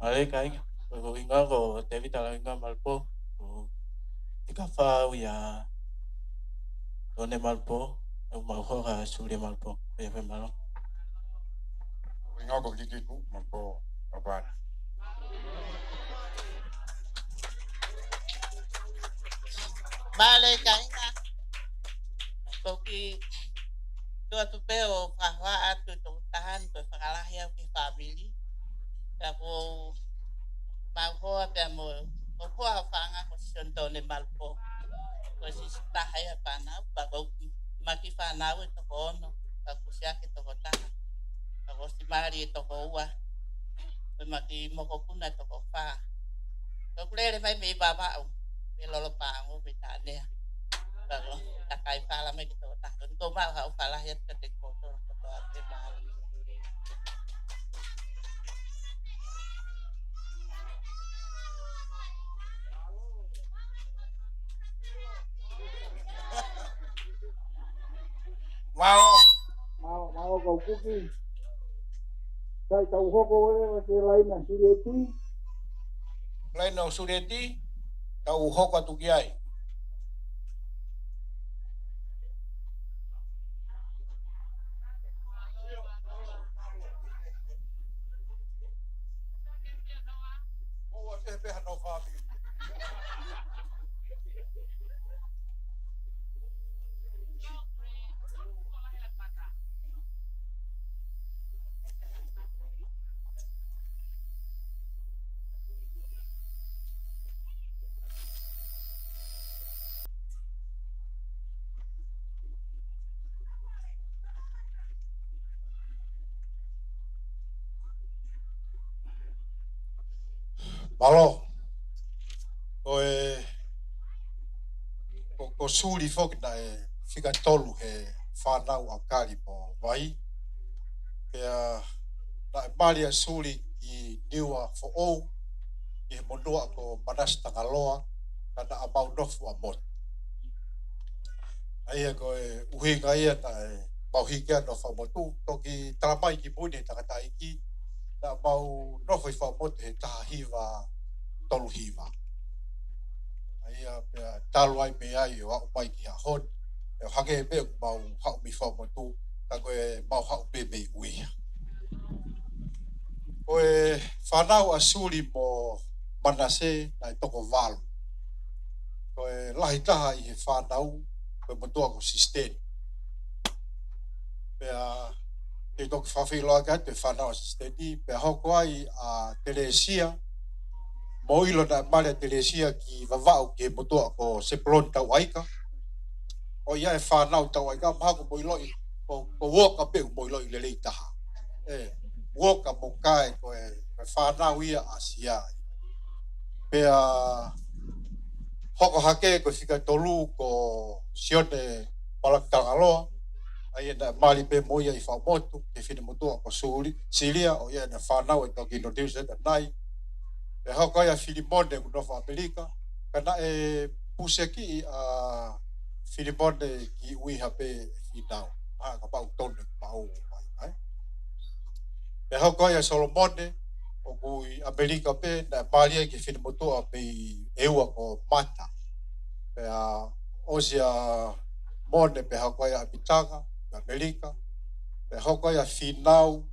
Speaker 6: Ale kai ko inga ko te vita la inga malpo. Tika fa ya one malpo o malho ga suri malpo. Pe malo.
Speaker 3: Inga ko kiki ku mampo babana.
Speaker 7: Vale, kainga. Porque tu peo kahwa atu tu tahan tu fakalah yang ki family. Kako mau apa mo ko afanga ko sontone malpo. Ko si tahaya pana bako maki fana we to kono. Kako sia ki to kota. Kako si mari to ko wa. Ko maki moko kuna to ko fa. Ko klere mai me baba o. Me lolo pango me tane. Kalau takai pala me gitu tak untuk mal kau pala ya ketik foto foto apa mal
Speaker 3: Mau kau kuki. Saya tahu hoko masih lain na sureti. Lain na sureti. Tahu hoko tu kiai. Malo. Ko suri foki na fika tolu he whanau au kari po vai. Pea na maria suri i niwa fo ou i he monua ko manas tangaloa kana amau nofu a mot. Aia ko uhinga ia na mauhikia no whamotu toki talamai ki mune takata iki na mau nofu i whamotu he tahiwa tolu hiwa. Aia pea talo ai me ai o au mai ki a hon. E hake me mau hau mi whamotu ka koe mau hau me me uia. Koe whanau a suri mo manase na toko walu. Koe lahi taha i he whanau koe motua ko sisteni. Pea te toki whawhiloa ka te whanau a sisteni. Pea hoko ai a Teresia. Mo ilo na mare Teresia ki wawao ke motua ko Sepulon tau aika. O ia e whanau tau aika. Mahako mo iloi ko woka peu mo iloi lelei taha. Woka mo kai koe whanau ia a siai. Pea hoko hake ko fika tolu ko sione palakangaloa. Ai na mali pe moia i whamotu ke whine motua ko Siria o ia na whanau e toki Indonesia na nai. E hoko ia Filimone ku Nova Amerika. Kana e puseki a Filimone ki ui hape finau. Haa ka pau tonu pau mai. E hoko ia Solomone o kui Amerika pe na mali ke whine motua pe eua ko mata. Pea osia mone pe hoko ia Pitanga. Amerika, pe hoko ia finau,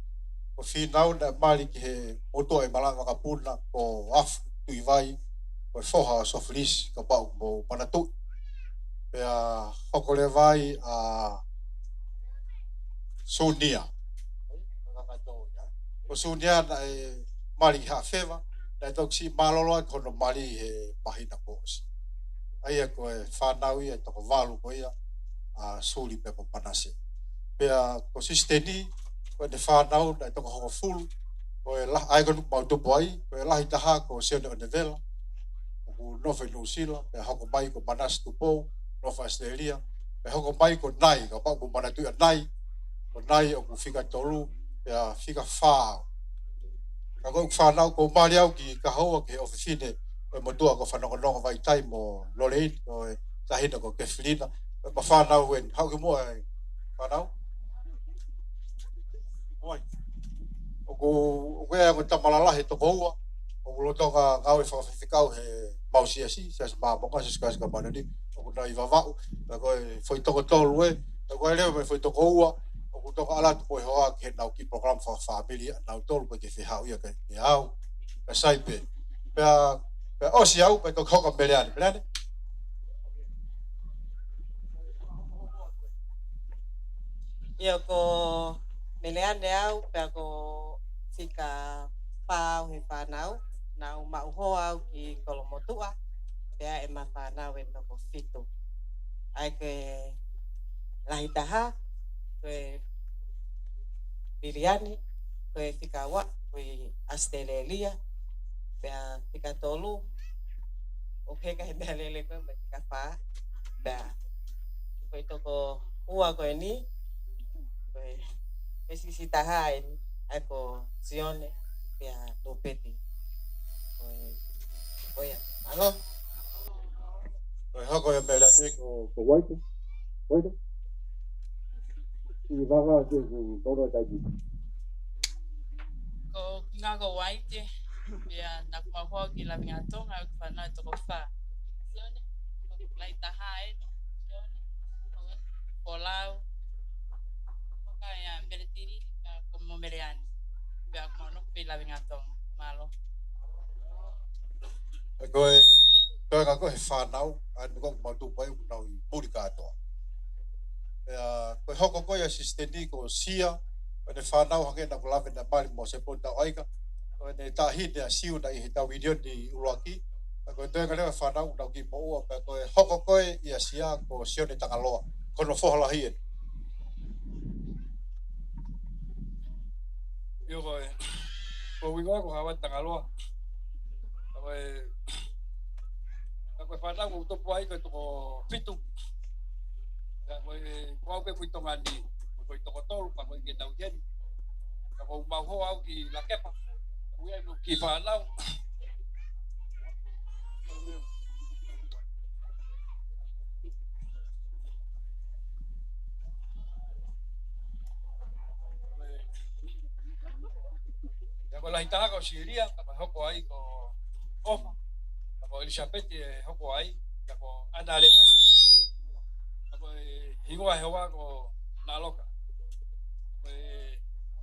Speaker 3: o finau na mali ki he motoa e malanga kapuna ko afu tui vai, ko e foha sofilis ka pau mo manatu. Pe hoko le vai a Sunia. Ko Sunia na e mali ha feva, na toksi malolo kono mali he mahina kosi. Aia ko e whanau ia toko walu ko ia a suri pe panase. Pea ko sisteni ko de whanau na toko hongo fulu ko e lah ai konu mau tupu ai ko e lahi taha ko sione o nevela ko Nova Nusila pea hoko mai ko manas tupo Nova Australia pea hoko mai ko nai ka pau ko manatu ia nai ko nai o ku fika tolu pea fika whao ka ko whanau ko mari au ki ka hoa ke ofisine
Speaker 2: o mo tua ko whanonga vai tai mo loleit o tahina ko keflina ma whanau en hau ke mua e whanau oi o ko e mo tamalalahi to koua o ko lotonga ngau e whawhifikau he mausiasi sa mamonga sa skasi ka manani o ko nai vavau na ko e foi toko tolu e na ko e leo me foi toko ua o ko toko alatu po e hoa ke nau ki program for family nau tolu ko ke whihau ia ke au ka saipe pea o si au pe to koka meleane
Speaker 8: Ia ko meleane au pe ko sika pau he whanau nau mauho au ki Kolomotua pea e ma whanau e ko fitu ai ke lahi taha ke Liliani ke fika wa ke Australia pea fika tolu o ke he mea lele ko me fika wha pea koe toko ua koe ni koe e sisi taha e ni ai ko sione pea topeti koe alo
Speaker 2: koe hako e meleane ko waito i vaga te ku toro taiki
Speaker 4: Ko ngā ko waite. Ia nak maho ki la minga tonga au whanau toko wha. Sione, lai taha e. Sione, ko lau. Ka ia meretiri ka komo mereani. Pea kumano ki la minga tonga. Malo.
Speaker 2: koe ka koe whanau anu ko mautu pai nau i muri katoa koe hoko koe asistenti ko sia koe whanau hange na kulave na mali mo se ponta aika koe ne tahine a siu na i he tau video ni uruaki koe toi ka lewa whanau nau ki mo ua koe hoko koe i a sia ko sione tangaloa kono fohala hien
Speaker 3: Yo ko wingo ko hawa tangaloa. Ko whanau ko topo ai ko toko fitu. Ko ke kuito ngani. Ko toko tolu pa ko ke tau yen. Ko maho au ki la kepa. Ko e no ki whanau. Ya ko la hitaha ko siria ka hoko ai ko ofa. Ko Elizabeth hoko ai ka ko ana le mai ki. Ko hiwa hewa ko naloka. Ko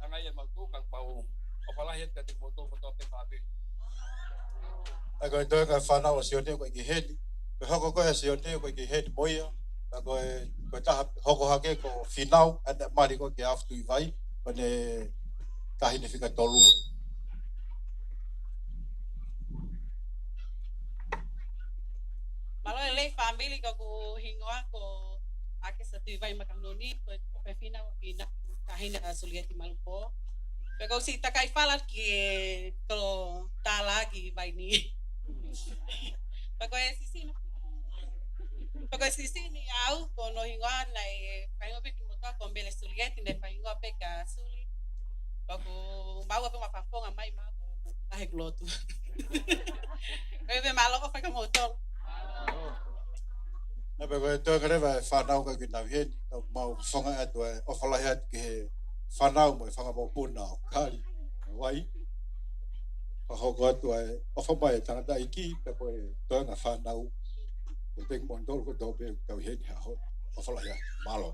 Speaker 3: anga ia mautu ka pau. O fala het ka te moto ko te fabi.
Speaker 2: koe toi ka whanau a sione koe ki heni koe hoko koe a sione koe ki heni moia koe taha hoko hake ko whinau ane mari koe ki aftu i vai koe ne tahine whika tolu
Speaker 9: Malo le family ka ko hingoa ko ake sa tu vai makanoni ko pe fina kahina sulieti malpo. Pero si takai fala ki to talagi vai ni. Pero sisi no. Pero sisi ni au ko no hingoa na kaingo pe kimoto ko mbele sulieti ne paingo pe ka suli. Ako bawa pe mapafonga mai ma ko ai glotu. Ebe malo ko fa ka motor.
Speaker 2: Na pe koe toi ka rewa e whanau koe ki nau heni tau mau whanga atu e ofalahi atu ki he whanau mo e whanga mo puna o kari wai hoko atu e ofamai e tangata i ki pe koe toi nga whanau e pek mondol ko tau pe tau heni ha ho ofalahi atu malo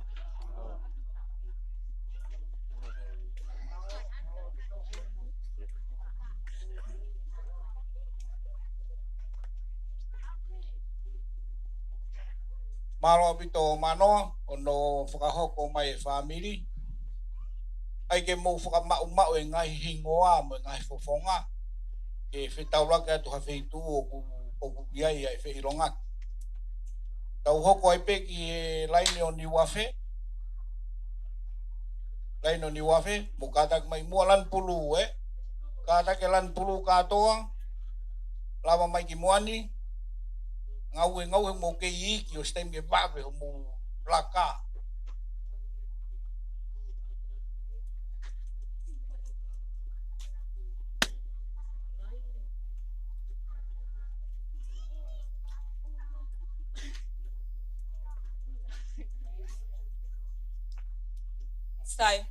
Speaker 3: Malo bito mano ono whakahoko mai e family. Ai ke mou whakamau mau e ngai hingoa mo ngai fofonga. E whetauraka atu hawhitu o kubiai ai whironga. Tau hoko ai peki e laine o ni wafe. Laine o ni wafe. Mo katak mai mua lan pulu e. Katak e lan pulu katoa. Lama mai ki muani. Ngau e mo ke iki o stem ke vawe o mo plaka.
Speaker 10: sai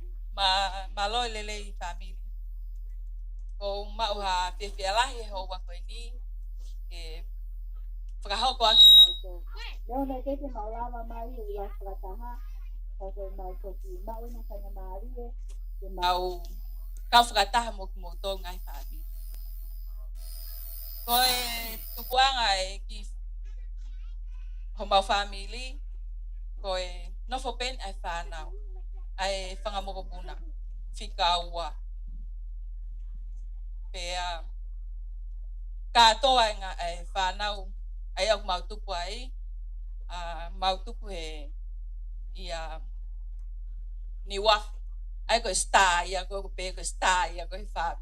Speaker 10: ma lo lele I family ko ma ha fe la he ho wa ko ni e fra ho ko aki
Speaker 11: So, leo na kete maulama mali ya frataha. Sasa na koki mawe na kanya mali ke
Speaker 10: mau ka fra ta mo to ngai family ko e tu kwanga e ki ho ma family ko e no fo pen ai fa now ai fanga mo ko puna fika ua pe ka to ai nga ai fa now ai au mau tu ai mau tu e ia ni wa ai ko star ia ko pe ko star ia ko fa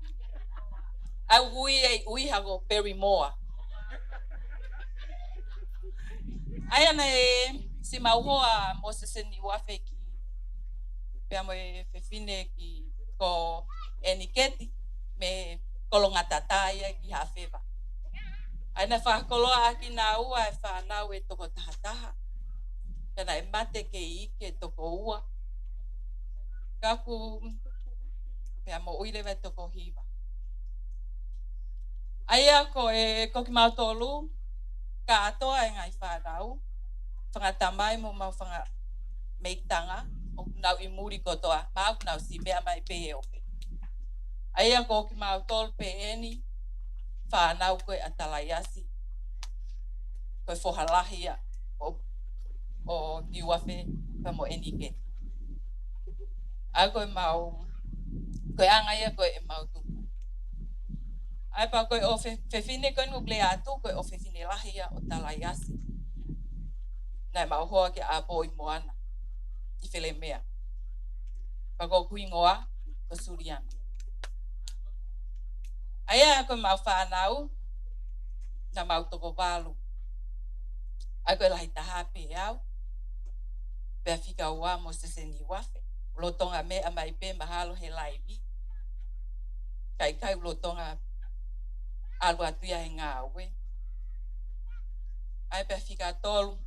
Speaker 10: ai ui ha go very more ai ana si mau hoa mo se ni wa fe ki pe mo fe fine ki ko eniketi me kolonga tata ia ki ha feva ai na fa koloa ki na ua e fa na we to ko tata kana e mate ke I ke to ko ua ka ku pe mo uile ve to ko hiva ai ko e ko ki mau tolu ka to ai ngai fa dau fanga tamai mo mau fanga meitanga o nau I muri ko toa mau nau si me mai pe e ope ai ko ki mau tol pe eni fa nau ko atalayasi ko fo halahia o diuafe pa mo eni ke ai ko mau ko anga ia ko e mau tu ai pa ko o fe fine ko no atu ko o fe fine lahia o talayasi na mau ho ke a boi moana I fele mea pa ko kuingoa ko surian ai ko mau fa nau na mau to ko valu ai ko lai taha pe au pe fika wa mo se ni wafe lotonga me amai pe mahalo he laivi kai lotonga algo atuia nga we ai pe fika tolu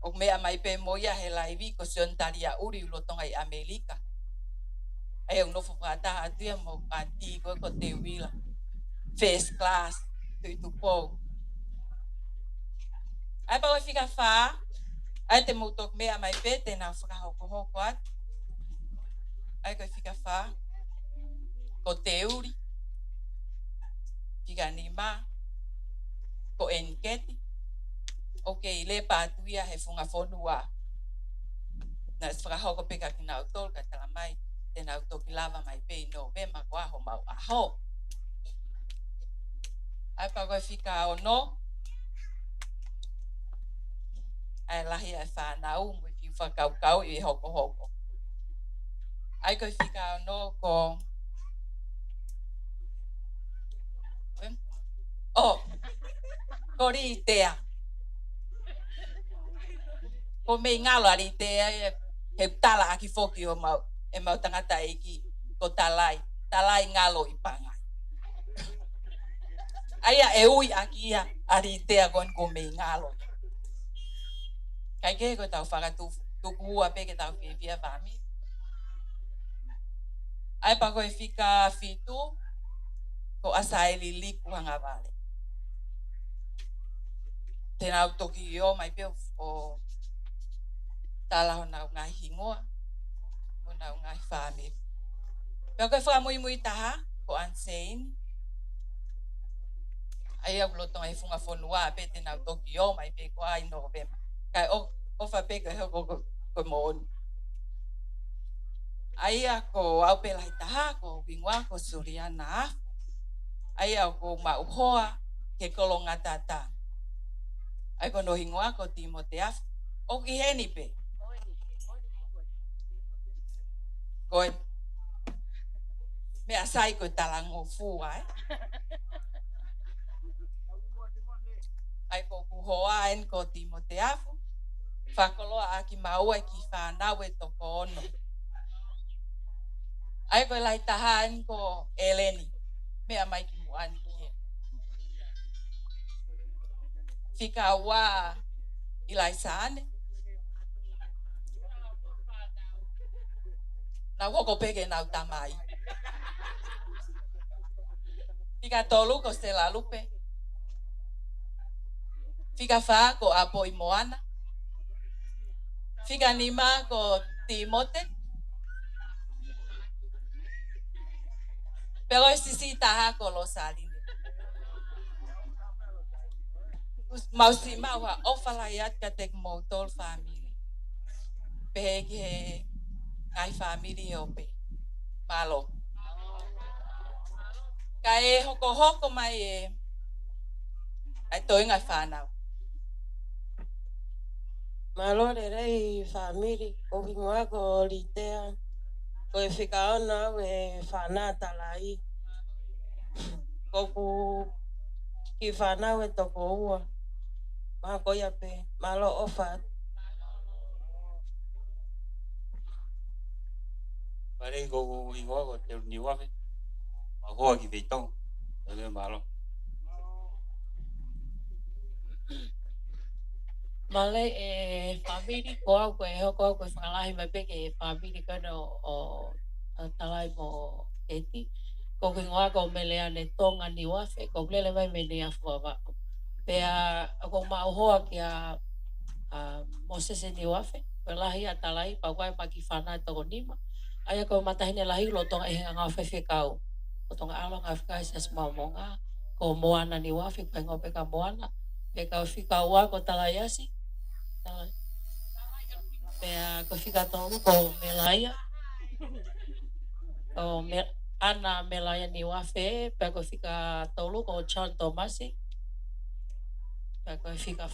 Speaker 10: o me amai pe moia he laivi ko siontaria uri lotonga I Amerika ai no fo pata atuia mo pati ko te wila first class tu po ai pa fika fa ai te mo tok me amai pe te na fra ho at ai ko fika fa ko te uri fika ni ma ko enketi okay le patuia he funga fonua na fra ho ko peka ki na tol ka tala mai te na to ki lava mai pe no ve ma kwa ho mau aho ai pa ko fika o no ai lahi ai fa na mo ki fa kau I hoko ai ko fika o no ko ko ri tea ko me ngalo ri tea he tala aki foki o mau e mau tangata iki ko talai ngalo I pangai aia e ui aki ia ari tea kon ko me ngalo kai ke ko tau whaka tu kua pe ke tau ke via vami ai pa ko e fika fitu ko asai lili kuanga vale tena toki o mai pe o tala ho na ngai hingoa o na ngai fami pe ko fa muy taha ko ansein ai a loto ai funga fonua pe tena toki o mai pe ko ai novembra kai o fa pe ko mon ai a ko au pe lai taha ko bingwa ko suriana ai a ko ma hoa ke kolonga tata ai ko no hingoa ko Timoteaf o ki heni pe ko me asai ko talango fu ai ko ku hoa en ko Timoteaf fa kolo aki mau ki fa na we to ko no ai ko lai tahan ko Eleni me amai ki muan ki fika wa ilai sane na woko peke na utamai. Fika tolu ko Stella Lupe. Fika fa ko Apo Moana. Fika nima ko Timote. Pero sisi taha ko Losaline. Mausi mawa ofalayat katek motol family. Pege ai family ope. Malo. Kae hoko mai ai toi ngai whanau.
Speaker 5: Malo rei family ko hingoa ko litea ko e whikaona e whanā talai. Ko ku ki whanau e toko ua. Maha koia pe malo ofat.
Speaker 12: Pare ko hingoa ko te niwafe. Hoa ki veitong. Ele malo.
Speaker 5: Male e family ko au ko e hoko ko whakalahi mai peke e family kana o talai mo eti. Ko kingoa ko melea ne tonga ni wafe ko lele mai me ne afuava. Pea ko mauhoa ki a Moses ni wafe. Ko lahi a talai pa wai ma ki whana toko nima. Aia ko matahine lahi lo tonga e ngā whewhi kau. Ko tonga alo ngā whikai sas maumonga. Ko moana ni wafe ko ngope ka moana. Peka whika ua ko talai asi. Pea ko whika tongu ko melaia. Ko ana melaia ni wafe. Pea ko whika tolu ko John Tomasi. Pea ko whika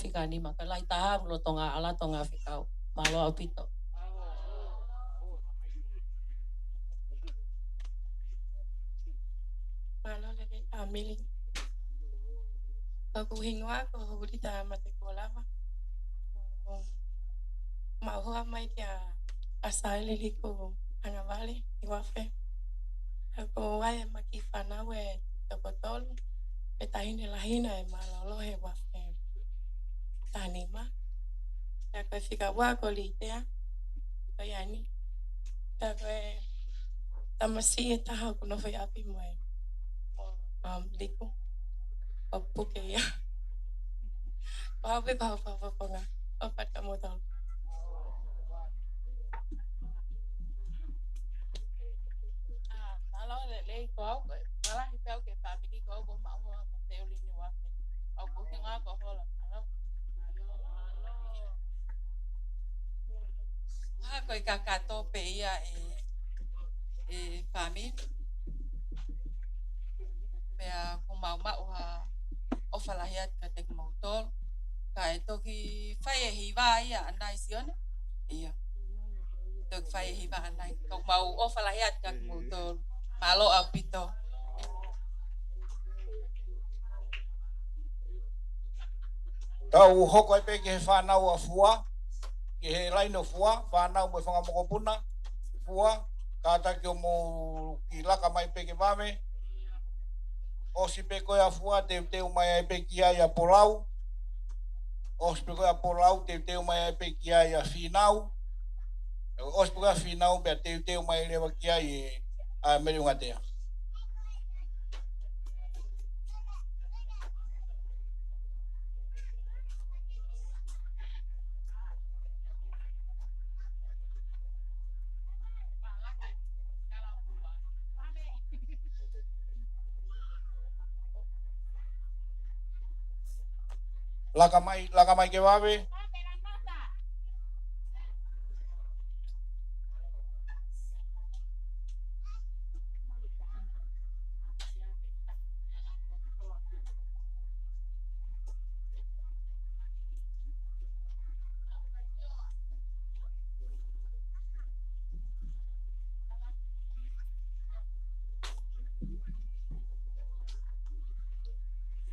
Speaker 5: whika ni maka lai taha lo tonga ala tonga whikau. Malo au pito.
Speaker 13: Malo lagi family. Aku hingoa ko hurita mate ko lava. Mau mai kia asali liko angavale iwafe. Aku wai maki fana we tokotol. Petahine lahina e malolo he wafe. Tanima. Aku fika wa ko litea. Kayani. Aku tamasi taha ko no foi api moe. Liko. Opuke ya. Pape papa nga. Opat kamu tahu.
Speaker 4: Malo le ko malah hipau ke family ko mau mo teu lini wa. Aku kinga ko hola.
Speaker 10: Ko kakato pe ia e family. Pea ko mau ha o falahiat ka tek motor ka toki fai hiva ia andai sione ia tok fai hiva andai ko mau o falahiat ka motor malo apito
Speaker 3: tau hoko pe ke whanau a fua ke he laino fua whanau mo whanga moko puna fua kata ki o mo ki laka mai pe ke mame o si pe koe a fua te mai ai pe ki ai a polau. O si pe koe a polau te mai ai pe ki ai a finau. O si pe koe a finau pe te mai lewa ki ai a meriunga tea. Laka mai ke wawe.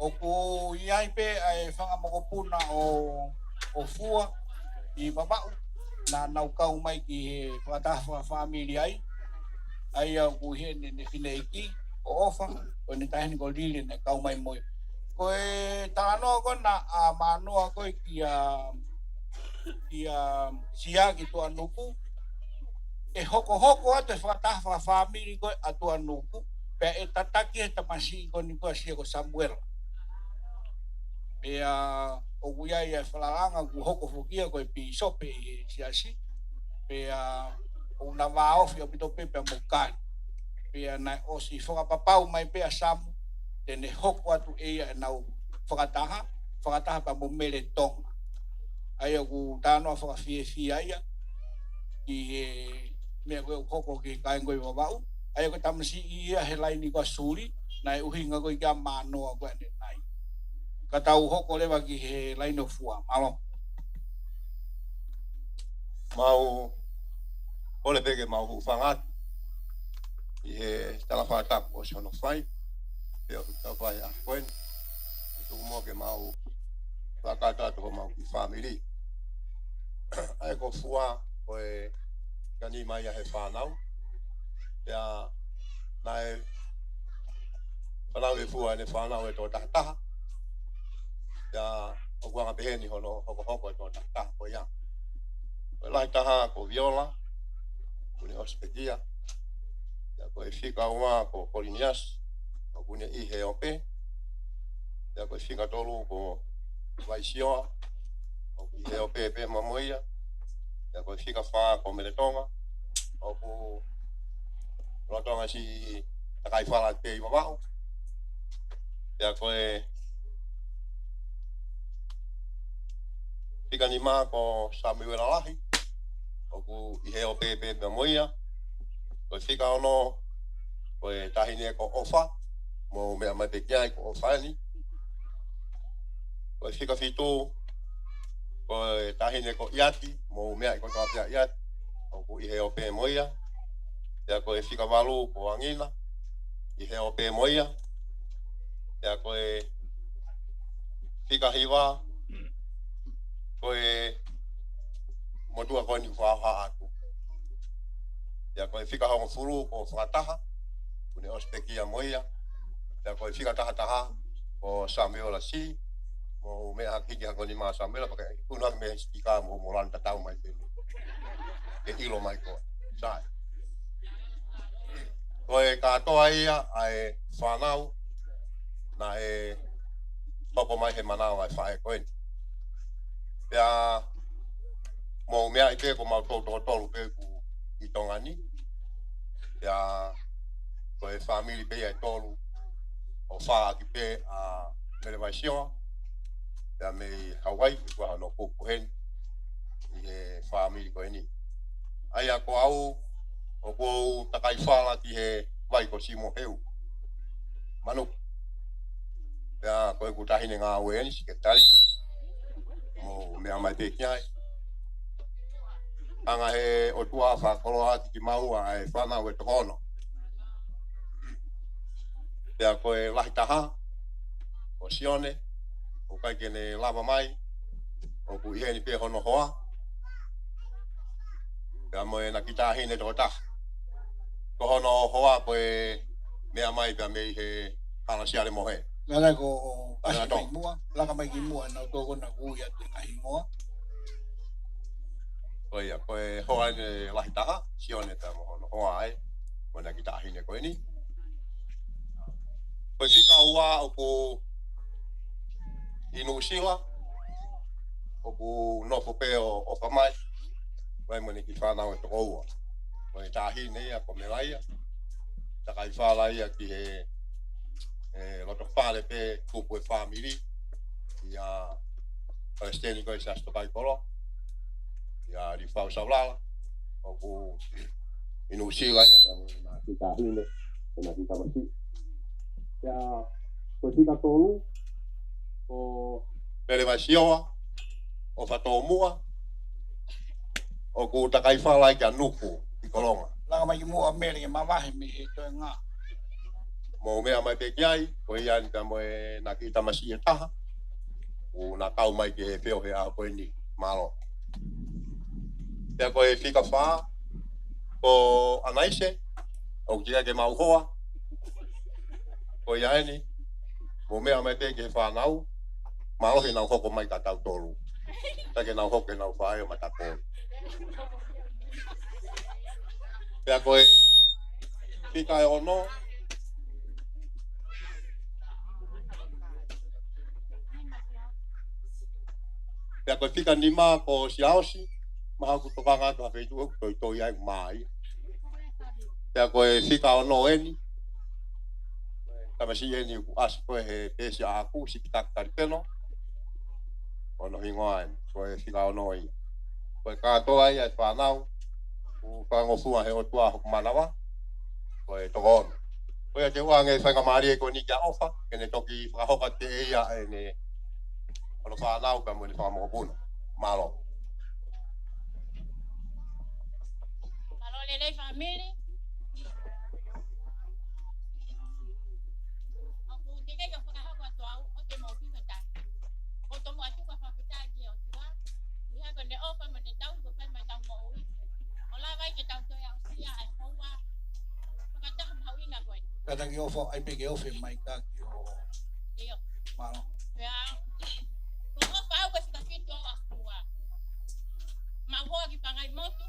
Speaker 3: O ko iai pe ai whanga moko puna o fua i babau na nau kau mai ki he whataha family ai ai au ku he ne whine iki o ofa o ne tahini ko lili ne kau mai moi ko e tānoa ko na a manoa ko ki a ia sia ki tua nuku e hoko atu e whakataha whamiri koe a tua nuku pe e tataki e tamasi ko ni koe sia ko Samuel pe o kuia ia whalaranga ku hoko fukia koe pi sope e siasi pe o na waofi o pito pepe a mokari pe na o si whakapapau mai pe a samu tene hoko atu e ia e nau whakataha pa mo mere tonga ai ku tano whakawhiewhia ia ki he mea koe hoko ki kai ngoi wawau ai ko tamasi ia he laini ko suri na e uhinga koe kia manoa koe ane nai ka tau hoko lewa ki he laino fua malo
Speaker 1: mau ole pege mau hufangat i he talafa tap o sono fai pe o tapa ya koen tu mo ke mau pakata to mau ki family ai ko fua koe kani mai he whanau ya nai whanau e fua ne whanau e tō tahataha ya o kuanga peheni hono hoko e tō tahataha ko ia lai taha ko viola kune hospedia ya ko e fika ua ko Polinias ko kune ihe ope ya ko e fika tolu ko Waisioa ko ihe ope pe mamoia ya ko e fika wha ko Meletonga o ku rotonga si takai whala te i wawao ya ko e fika ni maa ko Samuel Alahi o ku ihe ope pe mamoia ko e fika ono ko e tahine ko ofa mo mea mai pe kiai ko ofa ni ko e fika fitu ko e tahine ko iati mo mea ko kapia iati o ku ihe ope moia ya ko e fika walu ko angina ihe ope moia ya ko e fika hiwa ko e motua ko ni whaha atu ya ko e fika hongo furu ko whakataha kune ospekia moia ya ko e fika taha ko Samuel si mo mea hakiki hako ni maa Samuel pakai unang mea stika mo lanta tau mai penu e ilo mai ko sai ko e katoa ia ai whanau na e popo mai he manao ai whae koen pea mo mea ike ko mau tolu pe ku i tongani pea ko e family pe ai tolu o wha ki pe a Melewasioa pea me Hawaii ko hano kuku hen i he family ko eni ai a ko au o ko takai whala ki he vai ko simo heu manu pea ko e kutahine ngā weni siketari mo mea mai te kiai anga he o tua whakoloha ki maua ai whanau e tokono pea ko e lahi taha o Sione o kai kene lava mai o ku iheni pe hono hoa pea mo e na kitahine toko taha ko hono hoa ko e mea mai pea mei he halasiare mohe
Speaker 3: Lala ko asi mai mua, laka mai ki mua na toko na kuia te ngahi moa.
Speaker 1: Koia, koe hoa ne lahi taha, Sione ta mo hono hoa ai, mo na ki tahine koe ni. Koe fika ua o ku Inu Sila, o ku nofo pe o whamai, koe mo ni ki whanau e toko ua. Koe tahine ia ko melaia, takai whala ia ki he loto whale pe kupu e whamiri ia Palestini koe sa stokai kolo ia rifau saulala o ku Inu Sila ia na kita hine na kita masi ia koe tika tolu o Melewasioa o Fatomua o ku takai whala ki a nuku i kolonga
Speaker 3: Laka mai ki mua meri e mawahe me he toe ngā
Speaker 1: mo mea mai pe kiai ko ia ni ka mo e na ki tamasi e taha o na tau mai ke he peo he a ko ni malo pea ko e fika wha ko anaise o kia ke mau hoa ko ia ni mo mea mai pe ke wha nau malo he nau hoko mai ka tau tolu Take nau hoke nau whae o matako. Pea koe, pika e ono. Pea koe pika nima ko si aosi. Maha kutoka ngātu hawhi tu au toi toi ai mai. Pea koe pika ono eni. Tamasi eni ku asi koe he pesi a aku si pitak taripeno. Ono hingoa eni. Koe pika ono i. Koe kātoa ia e whanau. Ku whangofua he o tua hoku manawa. Koe toko ono. Koe te uange whainga maari e koe ni kia ofa. Kene toki whakahoka te eia e ne. Ono whanau ka mwene whakamokopuna. Malo.
Speaker 4: Malo lele family. Aku tinggal ke whakahoka tuau. O te mau pika tai. O tomo atu ka whakitaji o tua. Ia kone ofa mane tau ko whai mai tau mo ui. Ola vai ke tau toi au sia ai hoa. Whakataha mau inga koe.
Speaker 3: Katangi ofo ai peke ofe mai ka ki o.
Speaker 4: Iyo.
Speaker 3: Malo.
Speaker 4: Pea. Ko ofa au ka whikawhito a kua. Ma hoa ki pangai motu.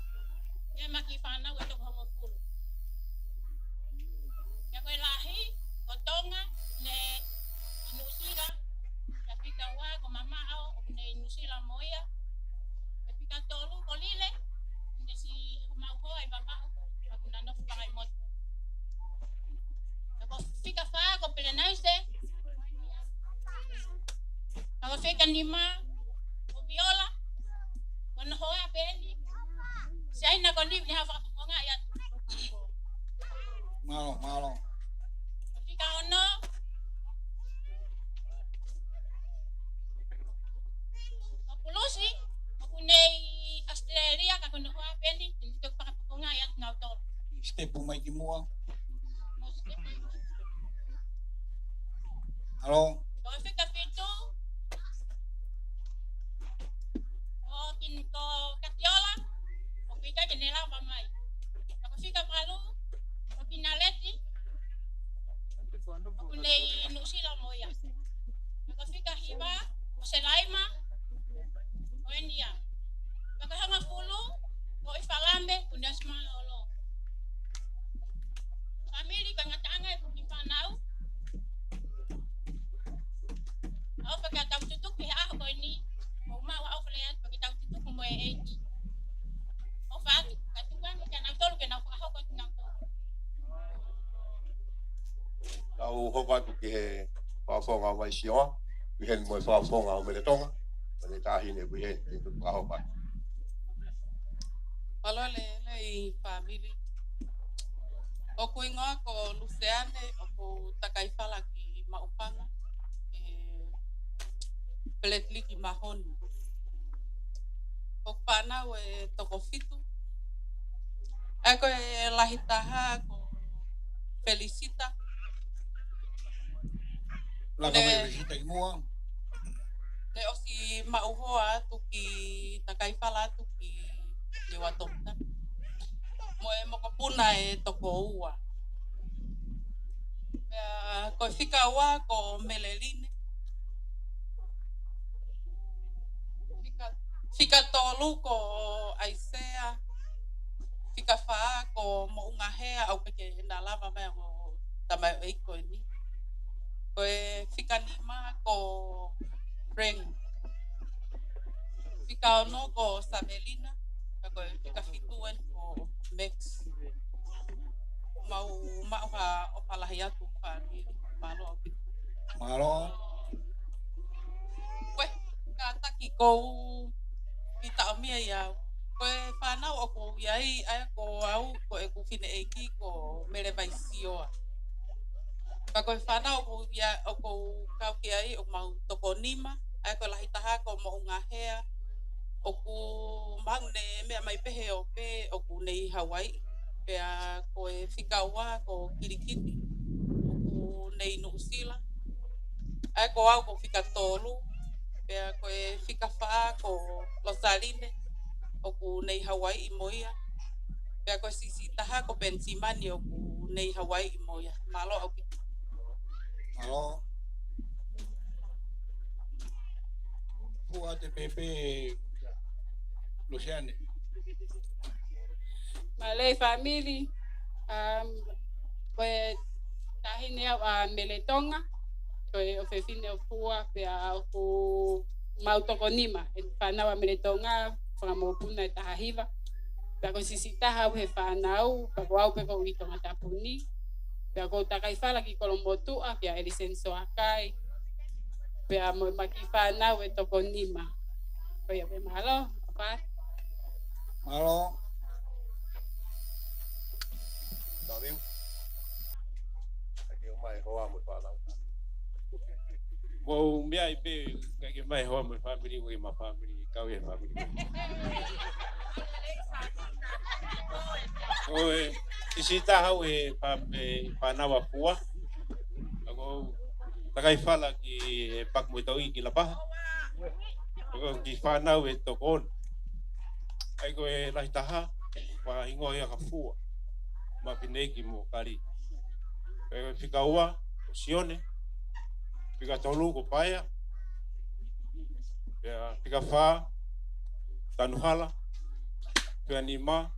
Speaker 4: Ia maki whanau e toko hongo pulu. Ia koe lahi, ko tonga, ne inusira. Ia pika wā ko mamao, o ne inusira moia. Ia pika tolu ko lile. Ne si mau hoa i babao. Ia kuna nofu pangai motu. Ia ko pika wha ko pele naise. Ia ko whika nima, ko viola. Ko na hoa peli. Siaina ko ni hawa konga ia.
Speaker 3: Malo.
Speaker 4: Pika ono. Ko pulusi, ko nei Australia ka kono hoa peli, ni tok pa konga ia na to.
Speaker 3: Step mai ki mua. Halo.
Speaker 4: Ko fika fitu. Ko katiola. Pika jenela mamai. Ako fika malu, ko pinaleti. Ako nei nusila moya. Ako fika hiba, ko selaima. Ko enia. Ako hanga pulu, ko ifalambe, kunya semala olo. Famili ka ngatanga ko pipanau. Ako pagka tau tutuk piha ako ini. Ko ma wa ofleat pagka tau tutuk mo e. Fagi, katuan kan autor ke nau hoka nau to.
Speaker 1: Tau hoka tu ki he whafonga mai sioa. Wihen mo whafonga o mele tonga. Mene tahine wihen e tu whahoka.
Speaker 10: Malo lei family. O kuingoa ko Luciane o ko takaifala ki maupanga. Peletli ki mahoni. O pana we toko fitu. Eko e lahitaha ko Felicita.
Speaker 3: La Felicita i mua.
Speaker 10: Ne o si mauhoa tu ki takaifala tu ki lewatopta. Mo e mokopuna e toko ua. Ko fika ua ko Meleline. Fika tolu ko Aisea. Fika wha ko Moungahea au peke na lava mai o tamai eiko ni. Ko e fika nima ko Ring. Fika ono ko Sabelina. Ko e fika fituen ko Max. Mau ha opalahia tu pa ni malo opi.
Speaker 3: Malo.
Speaker 10: Weh, kata ki ko kita omia ya. Ko whanau o ko iai ai ko au ko e ku fine eiki ko mere vai sioa. Ka ko whanau ko ia o ko kau ki ai o mau toko nima ai ko lahitaha ko Moungahea o ku mangne mea mai pehe o pe o ku nei Hawaii pea ko e whikaua ko Kirikiti o ku nei Nuusila ai ko au ko whika tolu pea ko e whikawha ko Losaline o ku nei Hawaii i moia. Pea ko sisi taha ko Pensimani o ku nei Hawaii i moia. Malo au ki.
Speaker 3: Malo. Pua te pepe Luciane.
Speaker 9: Malay family, koe tahine meletonga, koe o fefine o pua pe o mautokonima, e whanau meletonga, whangamopuna e tahahiva, pe ko sisitaha o he whanau, pe ko au pe ko itonga tapuni, pe ko takai whala ki kolombotua, pe elisenso akai, pe mo maki whanau e tokonima. Koe pe malo, apa?
Speaker 3: Malo.
Speaker 1: Daviu. Aqui o mais roa muito falar.
Speaker 12: Vou me aí pe que mais roa muito família com uma família, cauê família. Oi, se tá ao e pa na pua. Agora takai fala que pak muito aí que lá pa. Agora que fa na e tokon. Ai ko e lai taha pa ingo ia ka fua. Ma pineki mo kari. Fica ua, sione. Fica tolu ko paia. Fica fa tanuhala. Fica nima,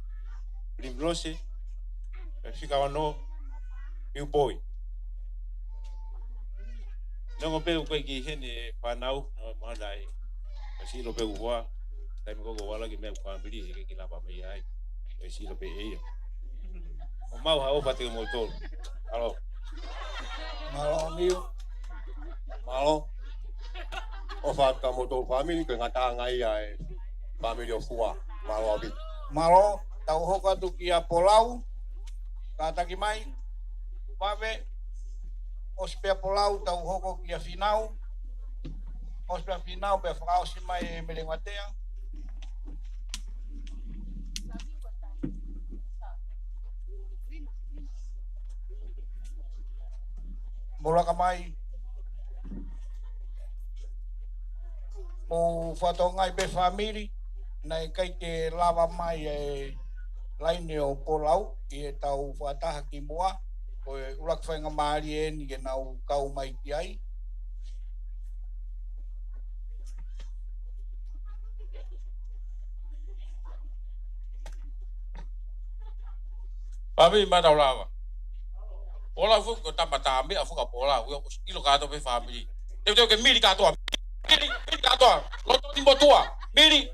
Speaker 12: limlose. Fica wano piu boy. Não pego ko ki hene panau ma dai. Si lo pego wa. Dai mo ko wala ki me ko ambili ki la ba mai ai. Si lo pe ia. O mau ha o pate mo tol. Alo.
Speaker 3: Malo miu.
Speaker 1: Malo. O fata mo tol family ke ngata ngai ai. Family o fua. Malo abi.
Speaker 3: Malo tau hoka tu kia polau. Kata ki mai. Pave. Ospea polau tau hoko kia finau. Ospea finau pe frau si mai melengatea. Mola kamai. O fatongai pe family. Nai kai te lava mai e laine o polau. I e tau whataha ki mua. O e urak whainga maari e ni e nau kau mai ki ai.
Speaker 12: Papi madau lava. Ola fu ko tamata me afu ka pola u ilo ka to pe family. Te ke miri ka to. Miri ka to. Lo to timbo tua. Miri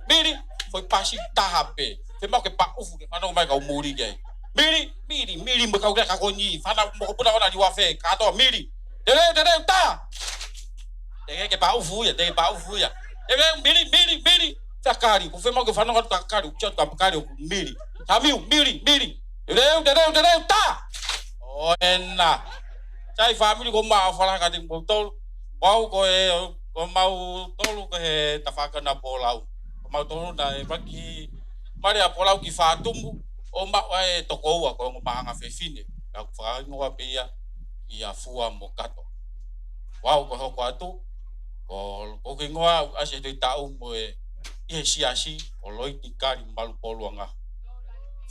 Speaker 12: foi pasi tahape. Te mau ke pa ufu ke mano mai ka umuri ke. Miri mo ka ka ko ni. Fana mo ko puna ona di wa fe ka to miri. Te ta. Te ke pa ufu ya, te pa ufu ya. Te miri. Takari, ku fe mau ke fana ka takari, u chat ka kari miri. Tamiu miri. Te ta. Oh ena. Sai family ko mau fala ka ting botol. Wau ko e ko mau tolu ko he tafaka na polau. Ko mau tolu na e baki mari a polau ki fatumbu o ma e toko ko ngo mahanga fefine. Ka fa ngo pe ia fua mo kato. Wau ko ho ko atu. Ko ke ngo a se te tau mo e siasi o loi tikari malu poluanga.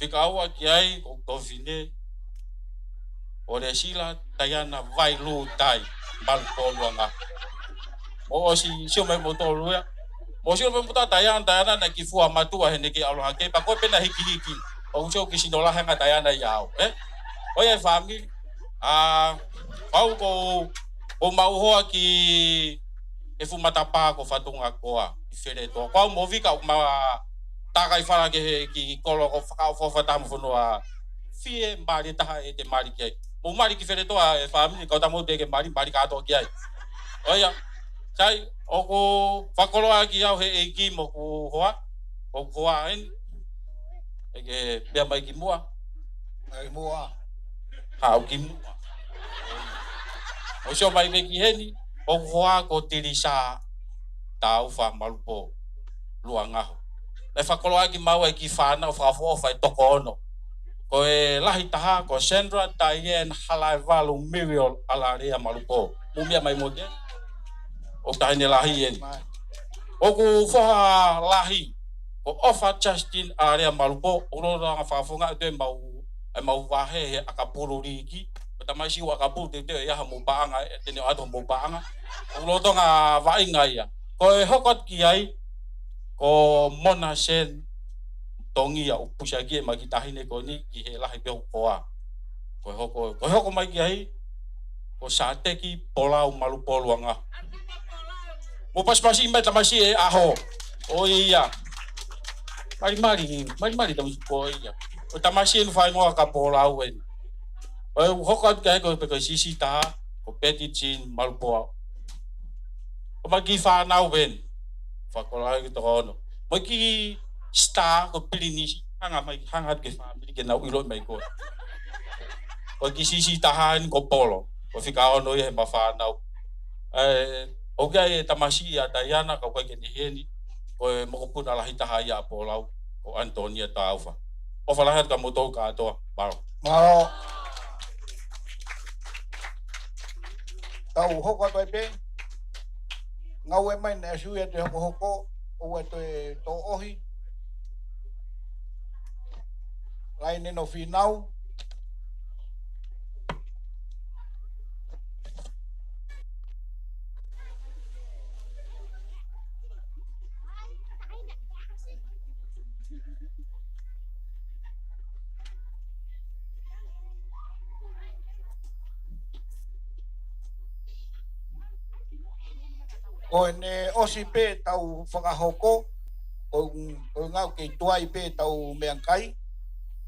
Speaker 12: Fika awa ki ai ko tovine. Ore sila tayana vai lu tai bal poluanga. O si mai motolu ya. Mo si mai motata tayana na kifua matua hene ki aloha ke pa ko pena hiki. O so ki sinola hanga tayana yao. Oye family. Pau ko mau hoa ki e fumata pa ko fatunga koa. Ifere to. Ko mo vika ma takai fala ki kolo ko fa fata mo fonua. Fie mari taha e te mari ke. Mo mari ki fere to a family ka ta mo de ke mari ka to ki ai. Oya. Sai o ko fakolo aki au he ki mo ko hoa. O hoa en. E ke bia mai ki mua.
Speaker 3: Ai mua.
Speaker 12: Ha o ki mua. O so mai me ki heni. O hoa ko tirisa tau fa malupo luanga. E fakolo aki mau e ki fana o fa fa toko ono. Ko e lahi taha ko Sandra Diane Halaivalu Miriam Alaria Malupo. Mumia mai mode. O tahine lahi en. O ku foha lahi. Ko ofa Justin Area Malupo. Uro nga fafunga te mau wahe akapuru riki. Tamai si wakapuru te ya mo baanga te ne ato mo baanga. Uro to nga vainga ia. Ko e hokot ki ai, ko mona sen tongi a upusa ki e makitahine ko ni ki he lahi pe koa. Ko hoko mai ki ai, ko sate ki polau malu poluanga. Mo pas-pasi imai tamasi e aho. O iya. Mari tamasi ko iya. O tamasi nu fai ngoa ka polau en. O hokot ki ai ko pe sisi ta, ko peti chin malu poa. Ko magi fa nau ben. Fakola ki tono. Magi star ko pilini hangat ke family ke nau ilo mai ko. Ko ki sisi tahan ko polo. Ko fika ono ye mafa nau. Okay, tamasi ya Diana ka ke ni heni. Ko mo ko puna lahi tahaya polau ko Antonia Taufa. O falahat ka mo to ka to.
Speaker 3: Maro. Tau hoko to pe. Ngau e mai na su e te hoko o e to ohi. Lai no finau. O ne osi pe tau whakahoko o ngau ke tuai pe tau meangkai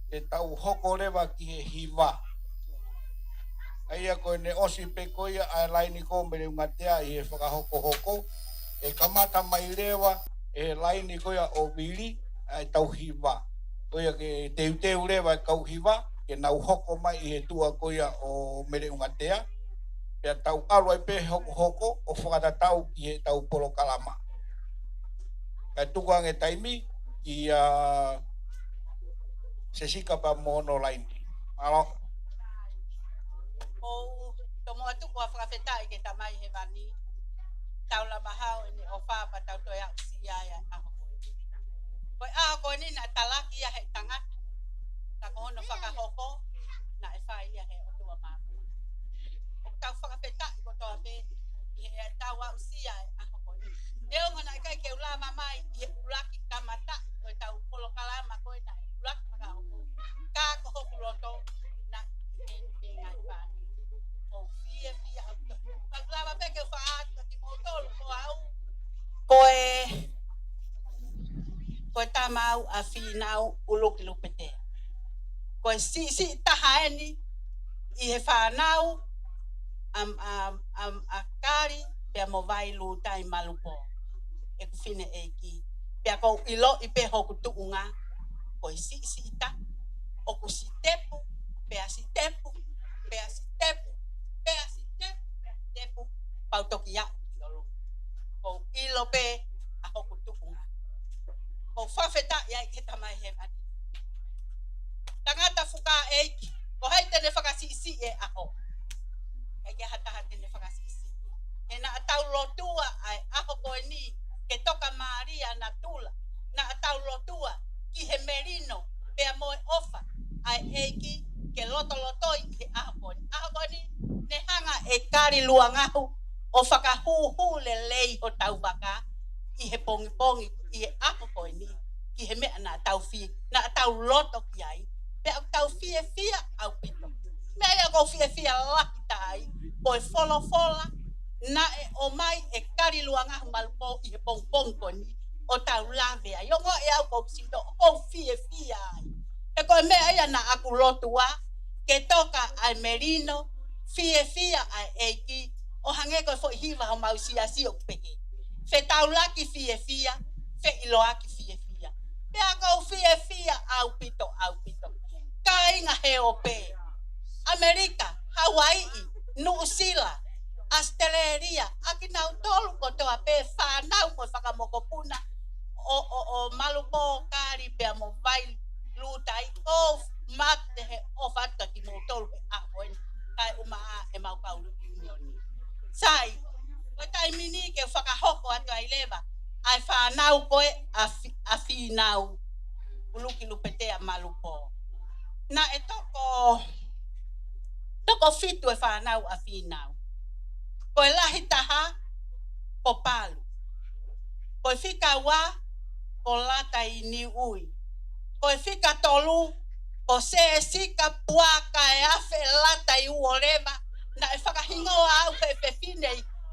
Speaker 3: e tau hoko rewa ki he hiwa. Aia ko ne osi pe koia a laini ko mere ungatea i he whakahoko e kamata mai rewa e laini koia o vili a tau hiwa. Koia ke teu rewa e kau hiwa ke nau hoko mai i he tua koia o mere ungatea. Pea tau alo pe hoko o whakatatau ki he tau polo kalama. Kai tukuang e taimi ki se sika pa mono laini. Alo.
Speaker 7: O tomo atu ko whakawhetai ke tamai he wani. Tau la mahau ni o whapa tau toia usia ya aho. Koi aho ko ni na talaki ya he tangata. Ta kohono whakahoko na e whai ya he o tua mama. Tau whakawhetai ko toa pe i he tau au sia e aho ko ni. Eo ngana i kai ke ula mamai i he ulaki kamata koe tau polo kalama koe na ulaki whakahoko. Ka ko hoku roto na i ngai whani. O fia au to. Paglama pe ke whaata ki motolo ko au. Koe tamau a whinau uluki lupetea. Koe si tahaeni i he whanau akari pia mo vai lu tai malupo e ku fine e ki pia ko ilo i pe hoku tuunga ko si ta o ku si tepu pia si tepu pau toki ya ko ilo pe a hoku tuunga ko fafeta ya ke tamai he ani tangata fuka e ko haite ne fakasi si e aho ke hata ne whakasisi. E na atau lotua ai aho koe ni ke toka Maria na tula. Na atau lotua ki he merino pea moe ofa ai eiki ke lotoi ke aho koe ni. Aho koe ni ne hanga e kari luangahu o whakahuhu le lei o tau waka i he pongi i he aho koe ni ki he mea na atau fie. Na atau loto ki ai pea atau fie au pito. Mea ko fie laki tai koe fola na o mai e kari luanga malpo i he pong ko ni o tau lave ai ongo e au ko sito o fie ai e koe mea ia na aku lotua ke toka ai merino fie ai eiki o hange koe fo hiva o mausia si o pehe fe tau laki fie fe iloaki fie pea ko fie au pito ka inga he o pe Amerika, Hawaii, New Zealand, Australia, aki nau tolu ko toa pe whanau mo whakamokopuna o malupo kari pea mo vai lutai o mate he o whata ki mo tolu pe ahoen kai umaa e mau kauru unioni. Sai, ko tai mini ke whakahoko atu ai lewa, ai whanau koe a whinau uluki lupetea malupo. Na e toko fitu e whanau a whinau. Ko e lahi taha, ko palu. Ko fika wa ko lata I ni ui. Ko fika tolu ko se sika puaka e afe lata I uorema na e whakahingoa au pe fine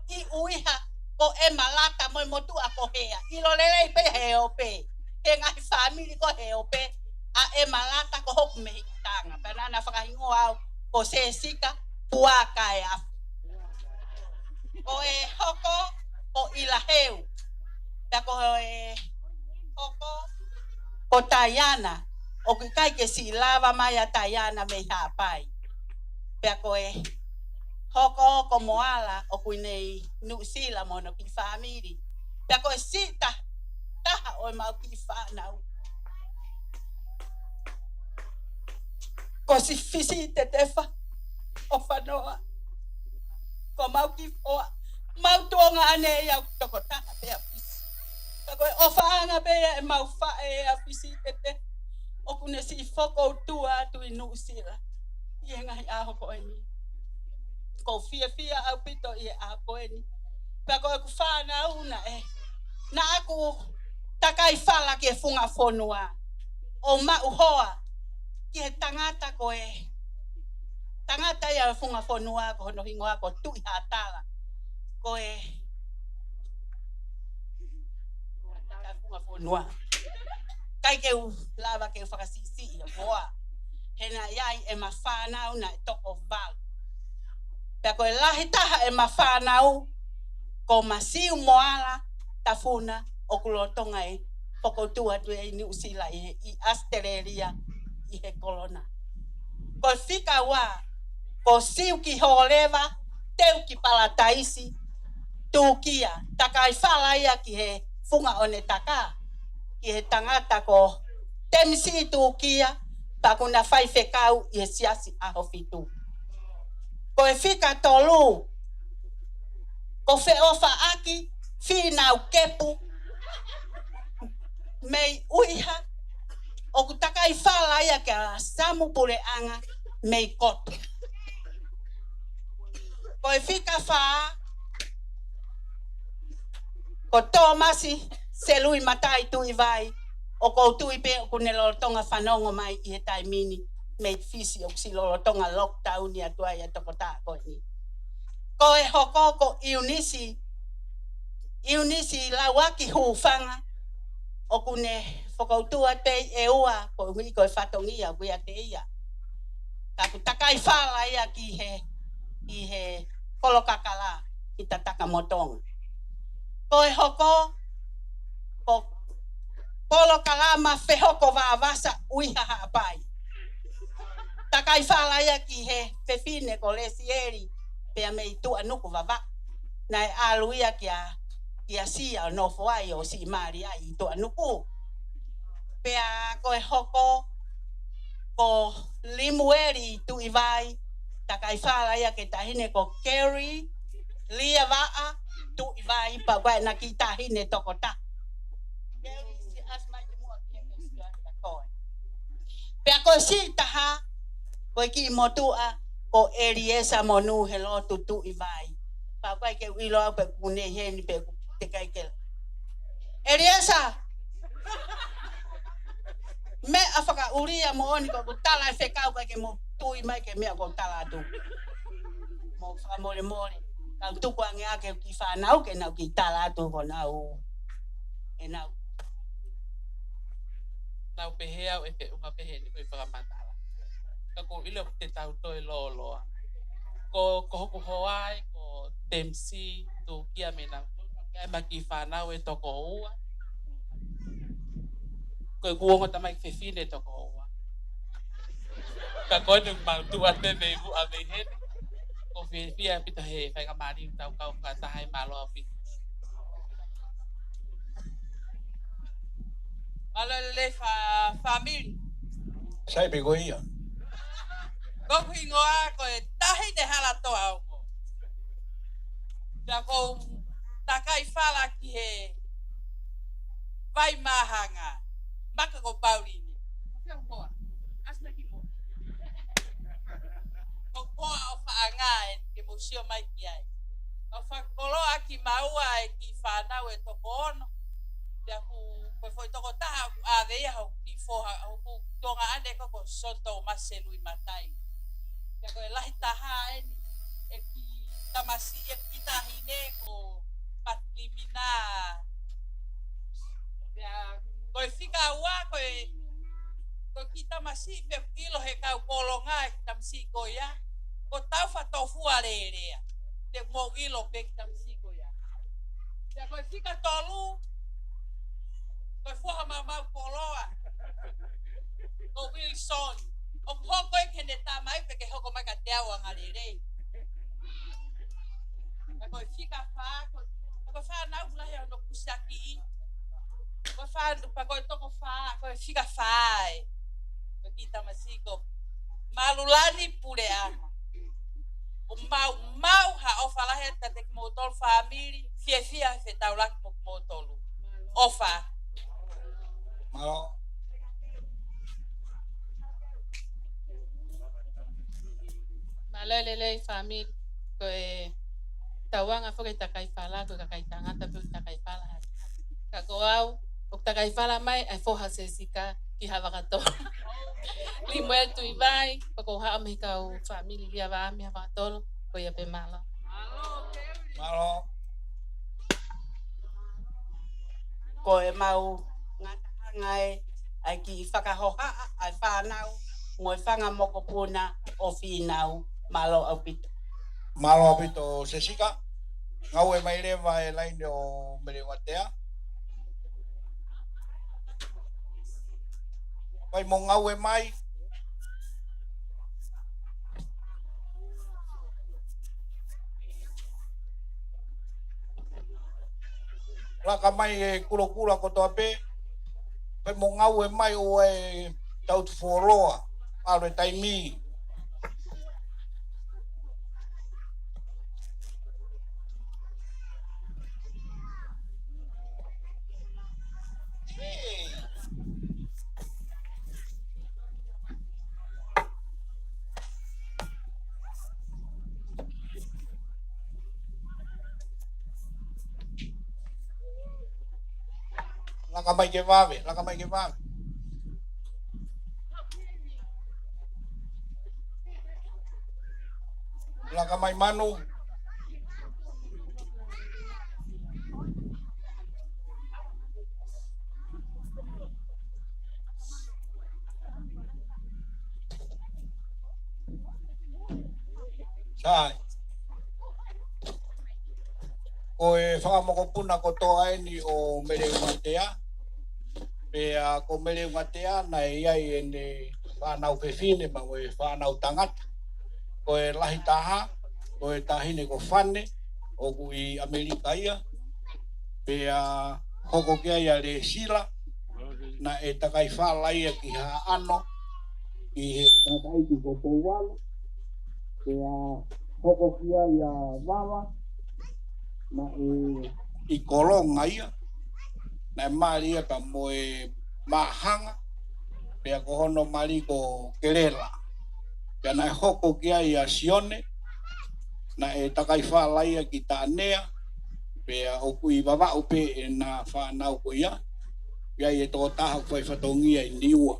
Speaker 7: I uiha ko e malata mo motua ko hea. I lo lele pe he ope. He ngai family ko he ope. A e malata ko hoku me hitanga. Pena na whakahingoa au ko se sika puaka e afe. Ko e hoko ko ilaheu. Ta ko e hoko ko Tayana. O ki kai ke si lava mai a Tayana me hapai. Pea ko e hoko ko moala o kui nei nuusila mono ki family. Pea ko e sita taha o mau ki whanau. Ko si fisi te tefa o whanoa. Ko mau ki oa. Mau tuonga ane iau toko taha pea fisi. Pea ko e o whaanga pea e mau whae a fisi te te. O kune si whoko tua tu I nuusila. Ie ngai aho ko e ni. Ko fia au pito I a ko e ni. Pea ko e ku whanau na e. Na aku takai whala ke funga whonua. O mau hoa. Ki he tangata ko e. Tangata ia funga whonua ko hono hingoa ko tui hatala. Ko e. Funga whonua. Kai ke u lava ke whakasisi I hoa. Hena iai e ma whanau na e toko val. Pea ko e lahi taha e ma whanau. Ko masiu moala tafuna o kulotonga e. Poko tua tu e ni usila I Australia I he kolona. Ko fika wa. Ko siu ki holeva. Teu ki palataisi. Tukia. Taka I whala ia ki he funga one taka. Ki he tangata ko temsi tukia. Pakuna whai whekau I he siasi aho fitu. Ko e fika tolu. Ko wheofa aki. Whina kepu. Mei uiha. O kutaka I whala ia ke a samu pure anga. Mei koto. Ko e fika wha. Ko Tomasi. Selui matai tui vai. O ko tui pe o kune lolotonga whanongo mai I he taimini. Mei fisi o si lolotonga lockdown I atua I atoko tā koe ni. Ko e hoko ko Iunisi. Iunisi lawaki hufanga. O kune whakautua te e ua. Ko hui ko e whatongia kuia te ia. Taku takai whala ia ki he kolokakala. I tataka motonga. Ko e hoko. Ko kolokala ma whehoko wāwasa uiha hapai. Takai whala ia ki he whewhine ko lesieri. Pea mei tua nuku wawa. Nai alu ia ki a sia no foai o si mari ai tua nuku. Pea ko e hoko. Ko limueri tu I vai. Takai whala ia ke tahine ko Kerry. Lia waa. Tu I vai pa wai na ki tahine toko ta. Pea ko si taha. Ko ki motua. Ko Eliesa monu helo tu I vai. Pa wai ke wilo au pe kune heni pe te kai ke. Eliesa. Me afaka uria mo oni ko tala e whekau kai ke mo tui mai ke mea ko tala tu. Mo whamore more. Kau tuku ange ake ki whanau ke nau ki tala tu ko nau. E nau.
Speaker 14: Nau pehe au e pe unga pehe ni koe whakamantala. Ka ko ilo te tau toi loa. Ko hoku hoai, ko temsi, tu kia mena. Kai maki whanau e toko ua. Ko kuongo tamai whewhine toko ua. Ka koe nuk mautua te meivu a mehene. Ko whia pita he whaikamari tau kau whakatahai malo api.
Speaker 10: Malole family.
Speaker 3: Sai pe koe ia.
Speaker 10: Ko hingoa ko e tahi ne hala toa o. Ja ko takai whala ki he vai mahanga. Maka ko Pauline. Ko poa o whaanga e ke musio mai ki ai. Ko whakoloa ki maua e ki whanau e toko ono. Pea ku foi toko taha a veia ho ki foha ho ku tonga ane ko sonto maselu I matai. Pea ko lahi taha e ki tamasi e ki tahine ko patlimina. Pea ko fika wa ko kita masih pe kilo he kau kolonga tamsi ko ya ko tau fa tofu alelea te mo kilo pe tamsi ko ya ya ko fika tolu ko fo mama poloa ko Wilson o poko e kene tamai pe ke hoko maka tewa ngalele ya ko fika fa ko fa na ula ya no kusaki ko fa pa ko to ko fa ko fika fa kita masih ko malulani pule ama o mau ha ofa la heta tek motor family fia fe taulak motolu ofa
Speaker 3: Malo
Speaker 4: Malelele family ko tawanga fo kita kai fala ko kai tangata pe kita kai fala ka ko au o kita kai fala mai ai fo hasesika ki havakato Limuel tu vai ko ha me ka family lia va me va tolo ko ya pe malo
Speaker 3: malo
Speaker 7: ko e mau ngata ngai ai ki whakahoha ai whanau ngoi whanga moko puna o whinau malo au pito.
Speaker 3: Malo pito sesika ngau e mai lewa e laine o Merewatea. Vai mo ngau e mai laka mai e kula ko toa pe vai mo ngau e mai o e tau tu foloa alo e taimi laka mai ke vave laka mai manu sai o e whakamoko puna ko toa eni o Merewatea pe a ko Merewatea na iai e ne whanau whewhine ma o e whanau tangata ko e lahi taha ko e tahine ko whane o ku I Amerika ia pe a hoko kia ia le sila na e takai whalaia ki ha ano ki he takai ki ko poualo pe a hoko kia ia wawa na I kolonga ia na mari ia ka mo e mahanga pe a kohono mari ko kelela pe na hoko kia ia sione na e takai whalaia ki tānea pe a oku I wawa upe e na whanau ko ia ia e tō taha koe whatongia I niua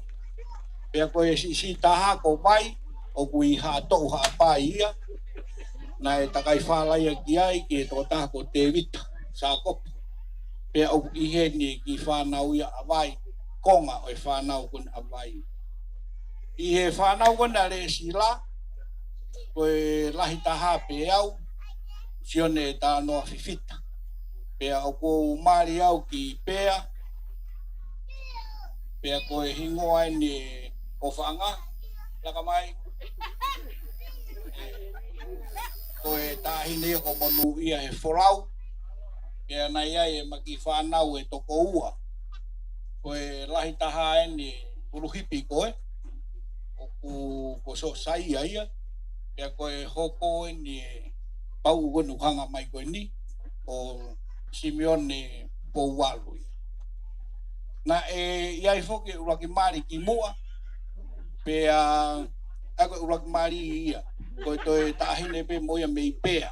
Speaker 3: pe a koe si taha ko vai oku I hātou hāpai ia na e takai whalaia ki ai ki e tō taha ko te vita sa kopi pe au I he ni ki whanau ia awai konga o e whanau kun awai I he whanau kuna le sila ko e lahi taha pe au sione ta noa fifita pe au ko mari au ki pea pe ko e hingo ai ni o whanga laka mai ko e tahine ko monu ia he folau ia na ia e maki whanau e toko ua ko e lahi taha e ni uruhipi koe o ko so sai ia ia ko e hoko e ni pau gonu hanga mai koe ni o Simeone Poualo na e ia foke uraki mari ki mua pe a ako uraki mari ia ko to tahine pe moia me pea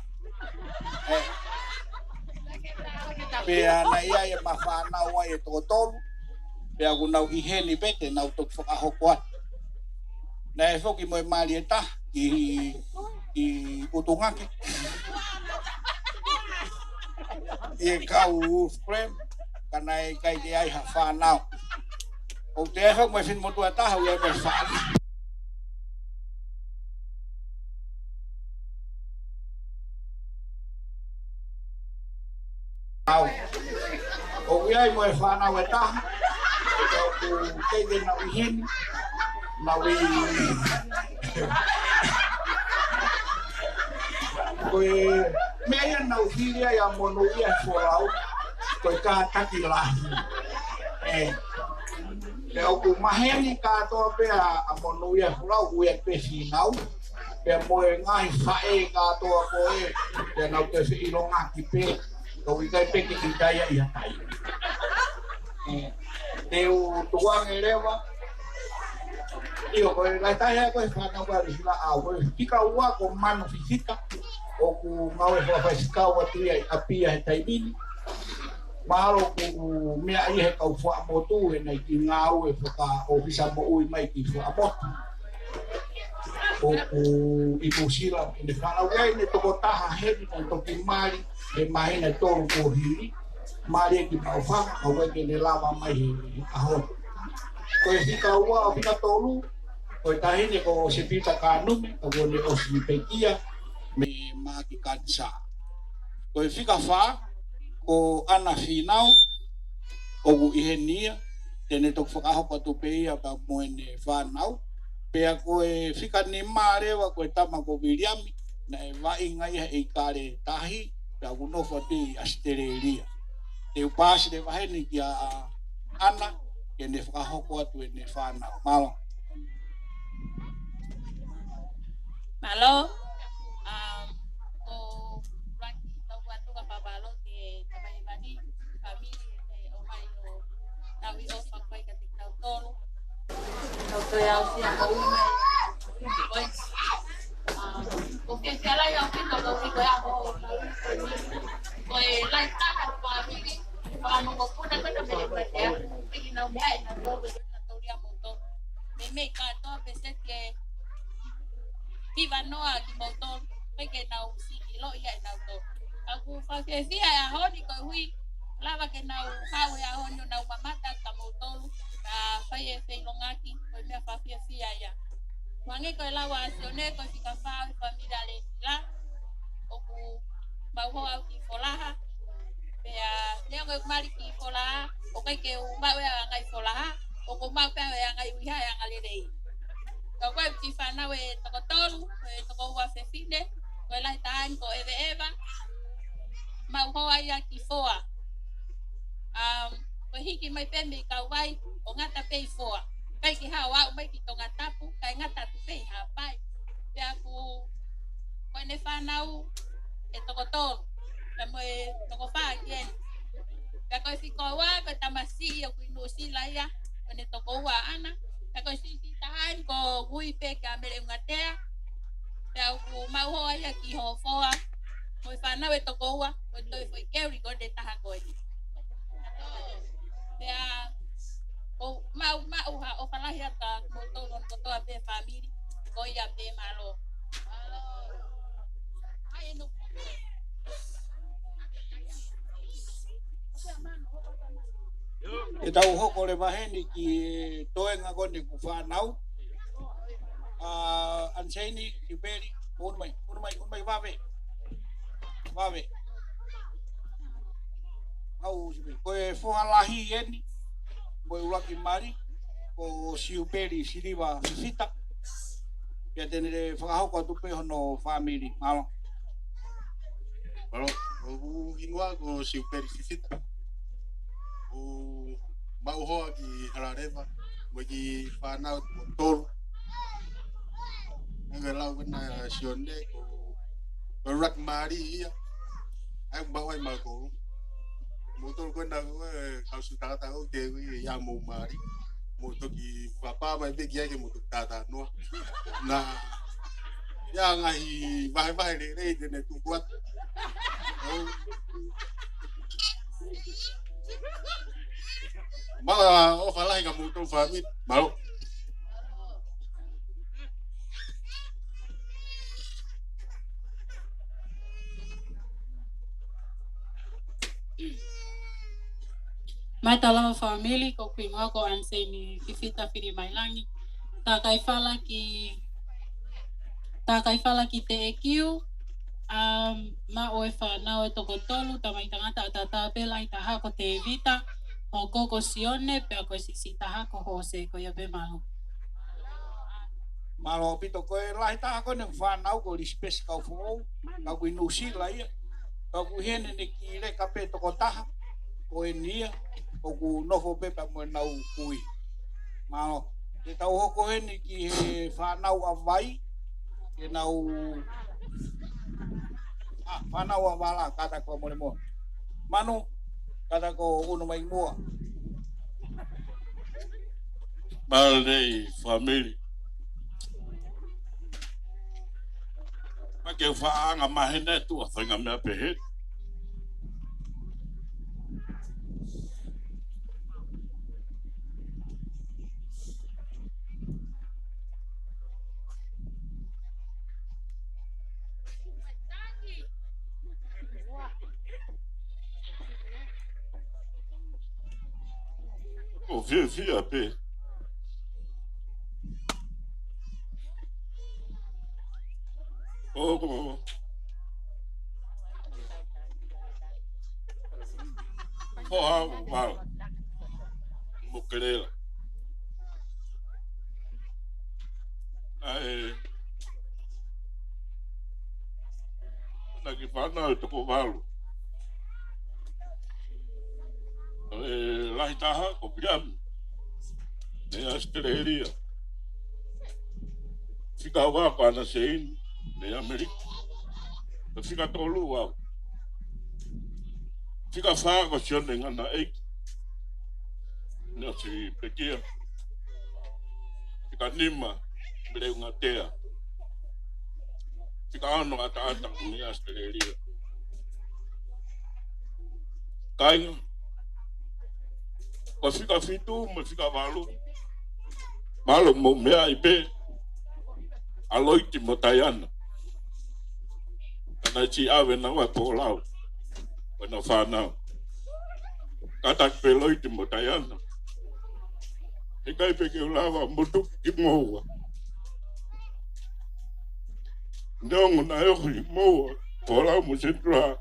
Speaker 3: Pea na ia e mawhanau ai e tōtolu. Pea gunau i heni pete nau tok whakahoko atu. Na e whoki mo e mali e ta i utungaki. I e kau ufrem, kana e kai te ai ha whanau. O te e whak mo e whin motua taha ua e me whanau. O iai mo e whanau e taha. O ku teide nau i heni. Nau i... Koe mea ia nau hiria ia mono ia e whorau. Koe ka taki lahi. E o ku maheni katoa pea a mono ia e whorau ue e pehi nau. Pea moe ngai whae katoa koe. Pea nau te whi ilonga ki pe. Kau i kai peke ki taia i hatai. Te u tuange rewa. Io koe lai taia koe whanau ka risila au. Koe hika ua ko mano fisika. O ku ngau e whawhaisika ua tuia i apia he taimini. Mahalo ku mea i he kau wha motu e nei ki ngau e whaka o hisa mo ui mai ki wha motu. O ku i musila e ne whanau gai ne toko taha heni o toki mari. E mahina tōru ko hiri, mari e ki pauwhanga, au e ke ne lava mai he ahon. Koe hika ua o hika tōru, koe tahine ko se pita ka nume, ka kone o si pekia, me maki kansa. Koe hika wha, ko ana whinau, o ku ihenia, tene tok whakahopa tupe ia ka moene whanau, pea koe hika ni marewa koe tama ko Viliami, na e vai ngai e kare tahi, ka uno fati Australia. Te upasi de waheni ki a ana ke ne whakahoko atu e ne whanau. Malo.
Speaker 15: Malo. O raki tau atu ka pabalo ke tabai bani famili e Ohio. Tau i ofa kai ka te tau tolu. Tau toi au si a kou mai. Koi. O que se ala yo pinto lo que voy a hacer pues la taja family para no puna que me puede y no me hay no todo la teoría motor me ka to pese que viva no aquí motor porque no si lo ya no to aku fa que si a honi ko hui lava que no hawe a honi no mamata ka motor ka fa ye se lo ngaki ko me fa si ya Wangi ko lawa sione ko fika fa familia le la oku bawo au ki folaha pea ne ngo mari ki folaha o kai ke u mawe ngai folaha o ko ma pe ngai uha ngai le ko ko ti fa na we to ko toru to ko wa se fine ko la tan ko eva ma ho ai ki foa ko hiki mai pe me ka wai o ngata pe foa kai ki hawa mai ki tonga tapu kai ngata tu pe ha pai pe aku ko ne fanau e tokotor kamo e toko fa kien ka ko si ko wa ko tamasi o ku si la ya ko ne toko wa ana ka ko si tahan ko gui pe ka mele ngatea pe aku ma ho ya ki ho foa ko fanau e toko wa ko to foi ke ri ko de taha ko ni pe o mau ha o pala ya ta moto non ko to ape family ko ya pe malo ai no
Speaker 3: e tau hoko le waheni ki toenga kone ku whanau Anseni, Iberi, unmai wawe au koe fohalahi eni Boy Rocky Mari, o Siuperi, Siliva, Sisita. Ya tenere whakahoko tupe hono family, malo.
Speaker 16: Malo, o ingoa ko Siuperi, Sisita. O mauhoa ki Halareva, mo ki whanau toru. Nga lau kena sionde ko Rocky Mari ia. Ai bawai malko. Motor ko na kau suka tahu ke ya mau mari motor ki papa mai be kia ke motor tata no na ya ngai vai le ne tu kuat Mala o fala nga mo to family. Malo.
Speaker 4: Mai tala family ko kuinga ko anseni kifita firi mailangi. Ta kai fala ki te ekiu. Ma oe whanau e toko tolu, ta mai tangata tata pela i taha ko te evita, ho koko sione, pea ko sisi taha ko hose ko ia be maho.
Speaker 3: Malo pito ko e lahi taha ko neng whanau ko lispes kau fōu, kau kui nusi la ia, kau kui hene ne ki re kape toko taha, ko e nia, ko ku nofo pepa mo nau kui. Malo, te tau hoko hene ki he whanau a vai, ke nau whanau a wala kata ko mole mo. Manu, kata ko uno mai mua.
Speaker 16: Malay family. Make whaanga mahene tu a whainga mea pehe. O fia pe. Oh. Wow. Mukerela. Ai. Lagi pana itu ko balu. Lahi taha ko biam. Ne Australia. Fica wa ko ana sein ne Amerika. Fica tolu wa. Fica fa ko sion ngana ek. Ne si pekia. Fica nima bele ngatea. Fica ano ata ni Australia. Kai ko fica fitu mo fica valu. Malo mo mea ipe. Aloiti mo tayana. Kana chi ave na wa polau. Wana whanau. Kata peloiti mo tayana. Ikai peke ulawa mutu ki moua. Ndongo na eho i moua. Polau mo sentra.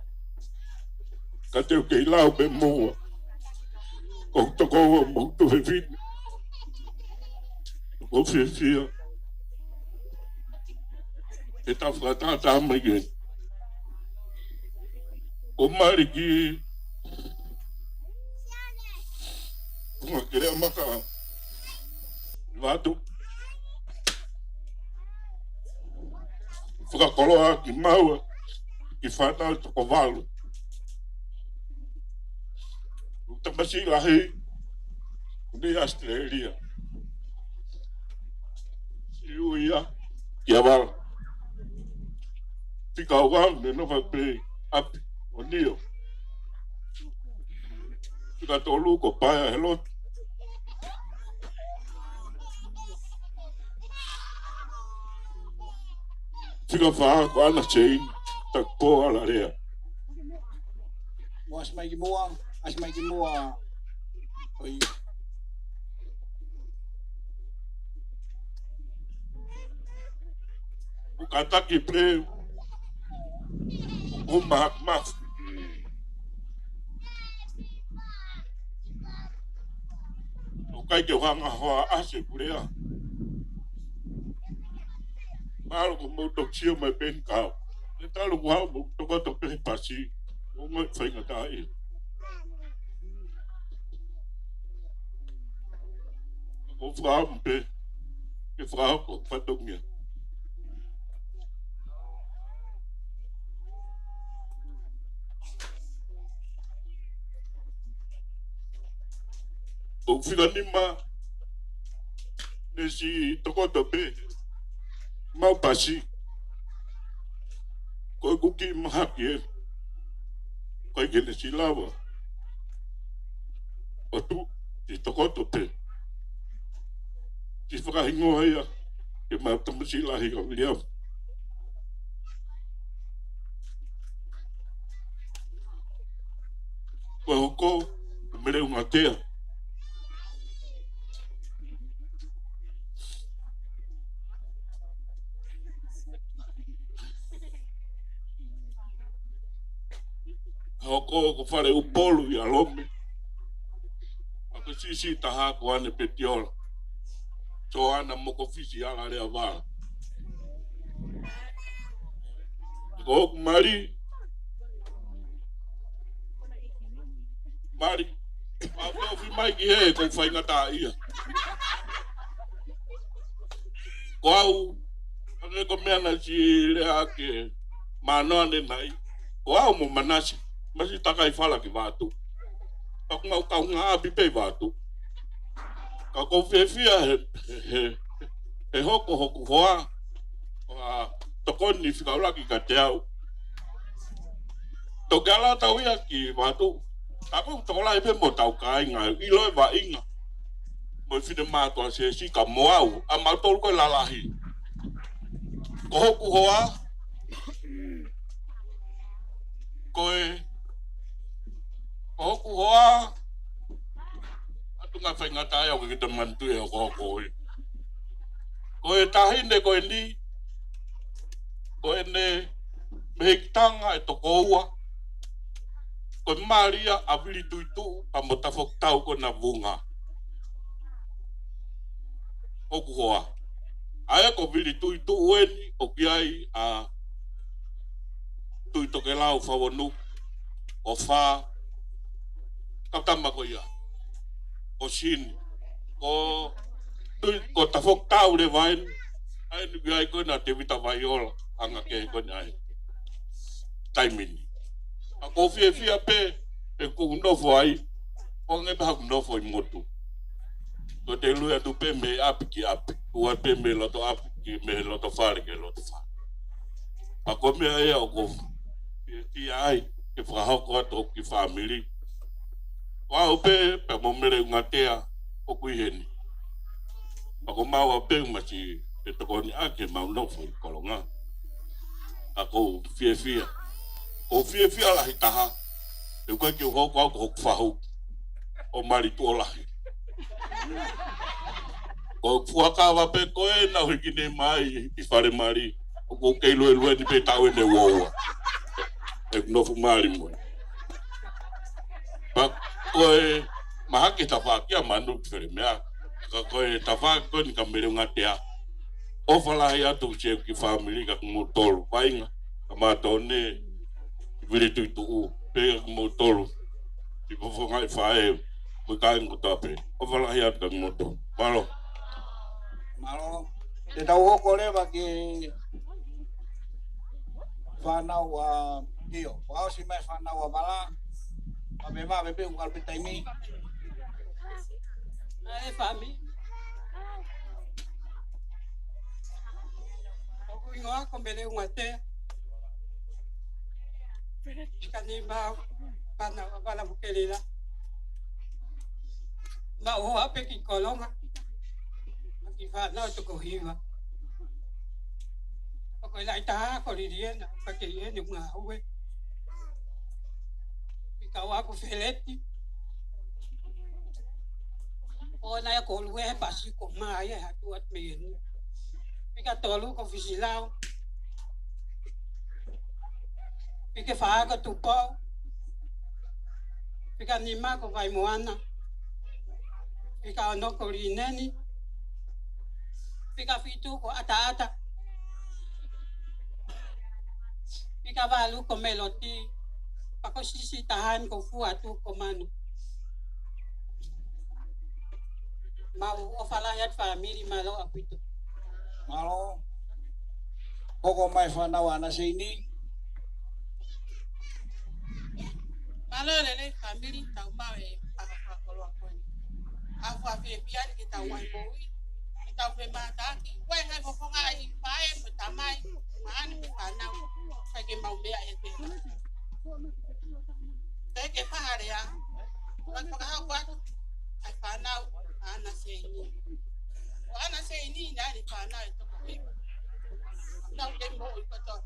Speaker 16: Kate uke ilau pe moua. Koktoko mo tu hevini. Ko fia. Eta whakatata amage. O mariki. Kuma kere maka. Vatu. Whakakoloa ki maua. Ki whanau toko walu. Utamasi lahi. Uni Australia. Siuia. Kia wala. Fica wang ne no pe api o nio. Fica tolu ko paia helot. Fica fa ko ana chain tak po ala rea.
Speaker 3: Mo asmai ki mua. Oi.
Speaker 16: Kata ki pre Mahak. Kai ke hanga hoa ase purea. Malo ko mo toksio mai pen kau. Ne talo ko hau mo toko to pe pasi. O mo whainga tae. Ko whao mpe. Ke whao ko whatongia. O whiga nima ne si toko to pe mau pasi ko kuki mahaki ko ke ne si lawa
Speaker 17: o tu i tokoto te. Ti whakahingoa ia ke mau tamusi lahi o liam. Koe hoko, mere unga tea. Hoko ko whare upolu i alome. Ako sisi taha ko ane petiola. So ana moko fisi ala rea wala. Ko hoku mari. Mari. Ako fi mai ki he ko whainga tā ia. Ko au. Ane ko meana si rea ke manoa ne nai. Ko au mo manasi. Masi takai whala ki wātu. Ako ngau kau ngā api pei wātu. Ka kou whiawhia he hoko hoa. Tokoni whikauraki ka te au. Toke ala tau ia ki wātu. Ako tokola epe mo tau kai ngai. I loi wa inga. Mo whine mātua se si ka moau. A mātou koe lalahi. Ko hoku hoa. Koe. Hoku hoa. Atu ngā whainga tai au ki te mantu e hoko koe. Koe tahine koe ni. Koe ne mehikitanga e toko ua. Koe maria a wili tuitu pa mo tafok tau ko na vunga. Hoku hoa. Aia ko wili tuitu ueni o kiai a tuito ke lau whawonu o wha Katama ko ia. Ko sini. Ko tafok tau le vain. Ai ni ai ko na te vita vaiola. Anga ke ko ai. Taimini. A ko fia pe. E ko nofo ai. O nge ba nofo i motu. Ko te luia tu pe me api ki api. Ua pe me loto api ki me loto fare ke loto fare. A ko me ai o ko. Fia ai. Ke whahoko ato ki family. Wao pe mo mere unga tea o kuiheni. Ako maua pe masi e tokoni ake mau nofo i kolonga. Ako fia. O fia lahi taha. E koe ki hoko au ko hoku whahu. O mari tu o lahi. Ko fuakawa pe koe na hikine mai i whare mari. O ko keilu e lue ni pe tau e ne woua. E nofu mari moe. Koe mahake tawhakia manu kere mea. Koe tawhako ni ka mere unga tea. O whalahi atu se ki family ka kumotolu. Wainga. Ka mātone vire tuitu u. Pega kumotolu. I pofonga i whae. Mui kai ngutape. O whalahi atu ka kumotolu. Malo.
Speaker 3: Malo. Te tau hoko lewa ki whanau a kio. Wao si mai whanau a wala. Mama bebe un kalpe taimi.
Speaker 9: Ai fami. Aku ingoa ko bele un ate. Kani ba pana bukelila. Ma o ape ki kolonga. Maki fa na to ko hiwa. Ko lai ta ko liriena pa ke ye ni nga uwe. Kau aku feleti. O na ko luwe pasi ko mai ha tu at men. Pika tolu ko fisilao. Pika fa ka tu pau. Pika ni ma ko vai moana. Pika no ko rineni. Pika fitu ko ata. Pika valu ko meloti. Ako sisi tahan ko fua tu ko manu. Mau o falayat family malo ako ito.
Speaker 3: Malo. Koko mai whanawa na sa ini.
Speaker 9: Malo lele family tau mau e pakakolo ako ni. Ako apipian kita wai bowi. Kita pe mataki. Wai ngai fofonga i pae matamai. Manu anau. Kage mau bea e pe. Ke pahare ya. Wan pakahau ai whanau ana se ini. O ana se ini na ni whanau e toko e. Nau ke mo i koto.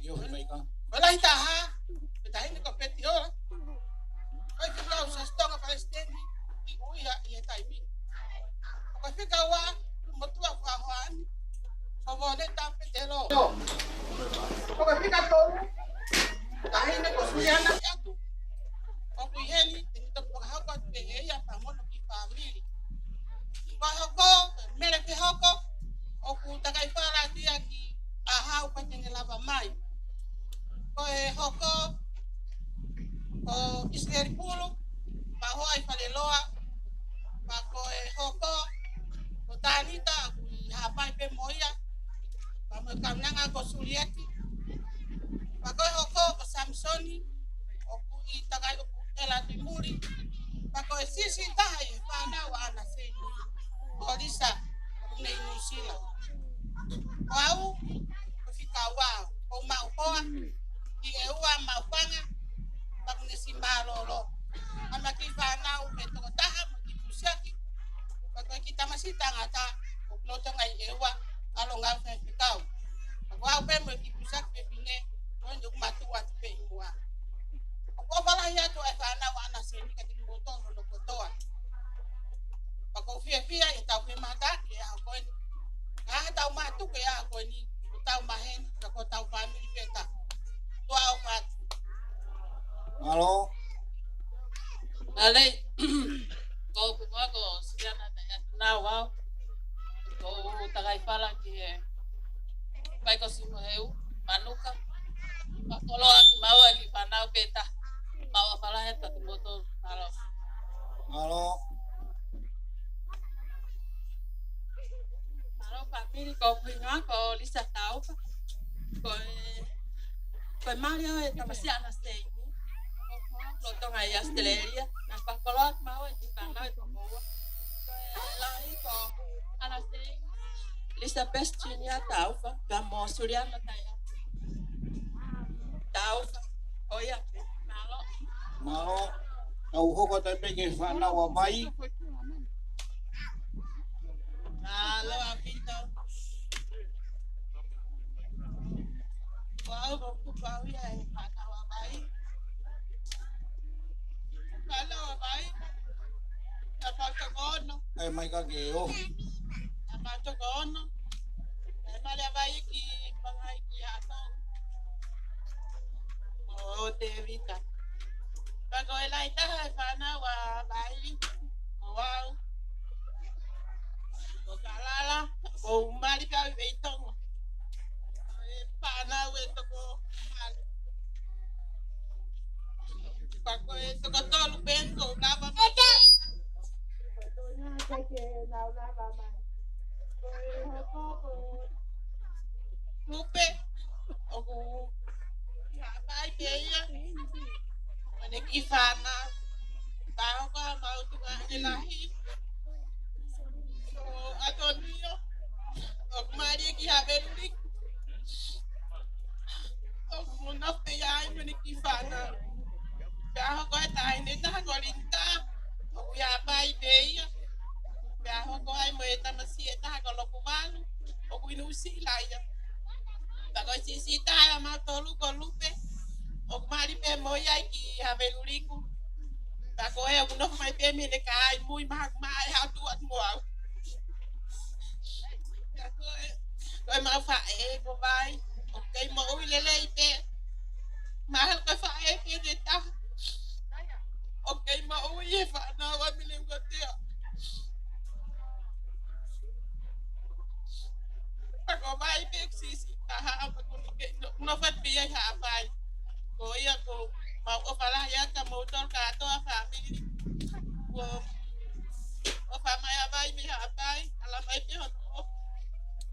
Speaker 3: Yo mai ka.
Speaker 9: Walai taha. Petahi ni ko peti ora. Ai ke lau sa stonga Palestine i uia i e taimi. Ko fika wa motua kwa hoani. Ovo ne ta petelo. Ko fika tolu. Tahi ni ko suiana atu. O kuiheni ni to ko hako te ia pa mono ki family. Ko hako mere ke hako o ku takai fara dia ki aha u patene lava mai. Ko e hoko o Israel pulu pa hoi faleloa pa ko e hoko o tanita ku hapai pe moia pa mo kamnanga ko sulieti pa ko e hoko o Samsoni o ku I takai o ela timuri pa ko e sisi taha e whana wa ana seni o lisa nei nusila o au o fika wao o mau hoa I e ua mau panga pa kune si maroro ama ki whana o me toko taha mo ki pusiaki pa ko ki tamasita ngata o ploto ngai e ua alo ngau fe fikau pa ko au pe mo ki pusiaki pe pine o nduk matua te pe imua o wala ia to e whana wa ana seni ka tiki motono no kotoa pa ko fia e tau pe mata e a koe ni a tau matu ke a koe ni o tau mahen ka ko tau family peta tua o pat
Speaker 3: Halo.
Speaker 15: Ale, ko siana na wow. Ko tagai pala ki pai ko simo eu manuka. Pa kolo aki mau aki panau peta. Mau pala heta tu botol halo.
Speaker 3: Halo.
Speaker 10: Halo family ko pinga ko lisa tau pa. Ko Mario e tamasiana sei. Loto ngai Australia, na pakolot mau e panau e tomoa. Lai ko ana sei. Lisa best junior taufa, kamo suriana taya. Taufa, oya, malo.
Speaker 3: Malo. Tau hoko te peke whana wa mai.
Speaker 9: Malo apito. Wow, ko pau ya e pana wa mai. Pana wa mai. Na pa kono.
Speaker 3: Ai mai ka ke o.
Speaker 9: Na pa kono. E male vai ki pangai ki ato. O te vita. Pago e lai taha e whana wa vai. Wow. O kalala. O umari ka veitongo. E pana we toko. Pago e toko tolu penko. Lava mai. Lupe. O ku. Vai peia. Mane ki whana. Taho ka mau tunga e lahi. O atonio. O kumari ki haverurik. O kumonope ya ai mane ki whana. Taho ka tahi ne taha ko linta. O kuya vai peia. Taho ko ai mo e tamasi e taha ko loku walu. O kuinusi laia. Tago sisi taha mau tolu ko lupe. O kumari pe moia ki haveruriku. Tago e uno mai pe mi le kai mui mak mai ha tuat moau. Tago e mau fa e ko vai. O kai mo ui lele pe. Mahal ka fa e pe de ta. O kai mo ui e fa na wa mi le ngotia. Tago vai pe sisi taha no fat pe ya ha vai. Ko ia ko mau o fala ya ka motor ka to a family ko o fa mai vai mi ha pai ala mai pe ho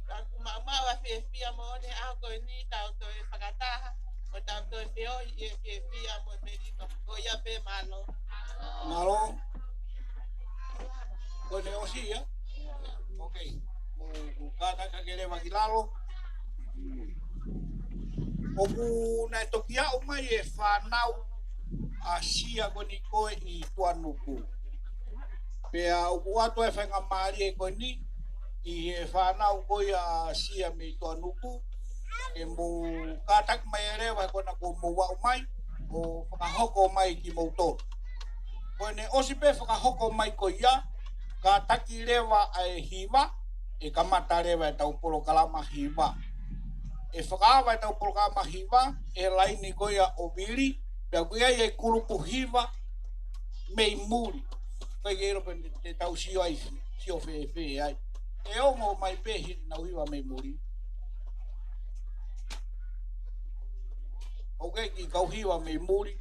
Speaker 9: ka mama wa fe fia mo ne a ko ni ta to e pakata o ta to fe o e fe fia mo me ni ko ia pe malo
Speaker 3: Malo. Ko ne o si ya. Okay. Mo kata ka kele magilalo. Oku na tokia o mai e whanau a sia ko ni koe I tua nuku. Pea uku atu e whenga maari e koe ni, i he whanau koe a sia me toa nuku, e mo kātak mai e rewa e kona ko mo wau mai, o whakahoko mai ki mouto. Koe ne osi pe whakahoko mai ko ia, kātaki rewa e hiwa, e kamata rewa e tau polo kalama hiwa. E whakaawa e tau polo kalama hiwa, e laini koe a o viri, pea koe e kurupu hiwa, mei muri. Koe ke ero te tau sio ai, sio whee ai. E ongo mai pe hiri nau hiwa mei muri. Ok, ki kau hiwa mei muri,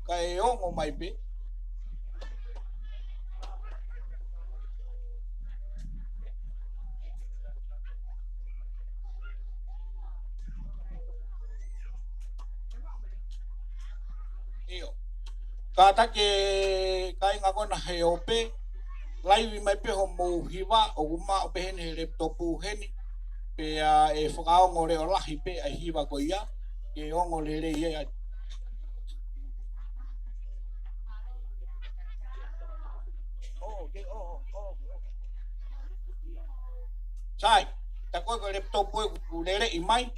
Speaker 3: ka e ongo mai pe. Eo. Ka take kai ngā kona he ope, laiwi mai pe ho mou hiwa, o kuma o pe hene he reptopu heni, pe e whakaongo reo lahi pe a hiwa ko ia, e ongo le re ia. Sai, ta koe ko reptopu e ku le re i mai,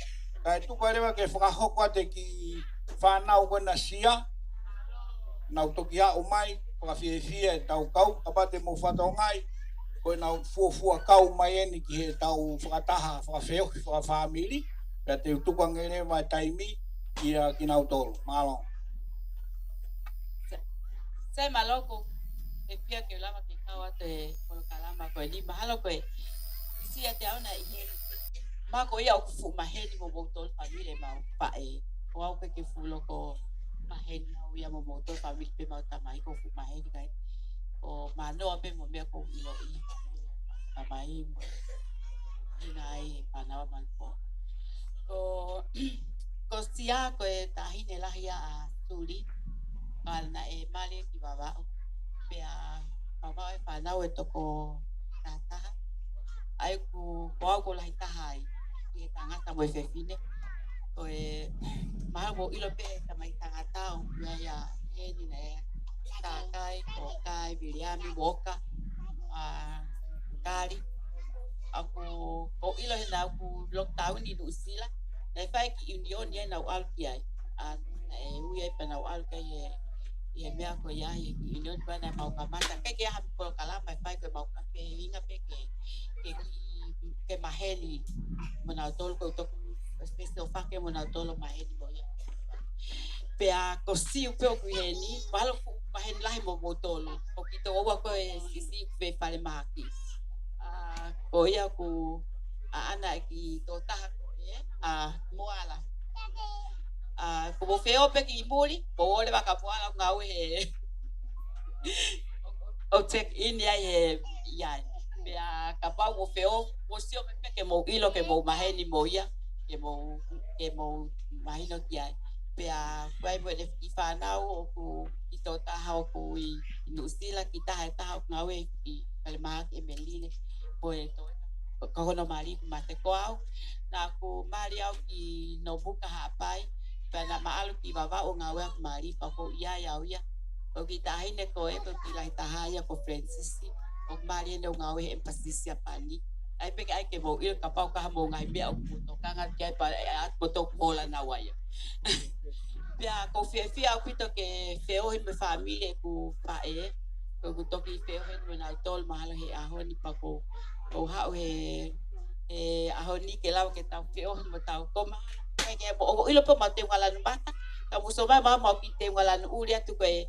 Speaker 3: kai tu koe rewa ke whakahokwa te ki whanau kona sia, nau toki a o mai, whakawhiewhia e tau kau, kapate mo whatau ngai, koe nau fuafua kau mai eni ki he tau whakataha, whakawheo, whakawhamiri, pia te utukange mai taimi ki nau tolu. Mahalo.
Speaker 5: Sai maloko, e pia ke lama ke kawa te kolokalama koe ni, mahalo koe, isi a te auna i heri, mako ia o kufu maheni mo moutol famile mau pae, o au ke fulo ko maheni au ia mo moutol famile pe mau tamai ko fu maheni kai, o manoa pe mo mea ko ilo i, tamai mo, inai panawa malpo. Ko sia ko e tahine lahia a tuli, kalna e male ki babao, pea babao e whanau e toko tataha, ai ku koau ko lahi tahai, i e tangata mo e whewhine, ko e maha mo ilo pe e tamai tangata o pia ia heni na e tākai, kokai, viriami, woka, kari, aku ko ilo he na aku lockdown i Nusila, na e whai ki union ia nau alki ai, na e ui ai pa nau alki ai e mea ko ia e ki union pa na mau kamata, kai ke aha polo kalama e whai ko e mau kape inga pe ke maheli mo nau tolo ko toku especie o whake mo nau tolo maheli mo ia. Pea ko siu pe o kui heni, mahalo maheni lahi mo mo tolo, o ki to owa ko e sisi pe whale mahaki. Ko ia ku ana e ki tō taha ko e, moala. Ko mo wheo pe ki muri, ko ole waka moala ngau he o check in ia he iai. Pea ka pau mo wheo, mo sio me ke mo ilo ke mo maheni mo ia, ke mo mahino ki ai. Pea wai mo e whanau o ku i tō taha o ku i Nusila ki taha e taha o ngau e ki kalimahaki e meline. Po e tō ka hono mari ku mate ko au, na ku mari au ki Nobuka hapai, pea na maalu ki wawa o ngau e aku mari pa ko ia iau ia. O ki tahine ko e ko ki lai tahaya ko Francisi, o mari e no ngau e empasisia pani. Ai peke ai ke mo il ka pau ka mo ngai mea o kuto kanga kia pa at moto kola na waya. Pea ko fia au pito ke feo he me familie ku pae, ko kutoki feo he me na tol mahala he ahoni pa ko o hau he ahoni ke lau ke tau feo he mo tau koma. Ke mo o ilo pa mau te wala bata. Ka muso mai mau ki te wala uri atu koe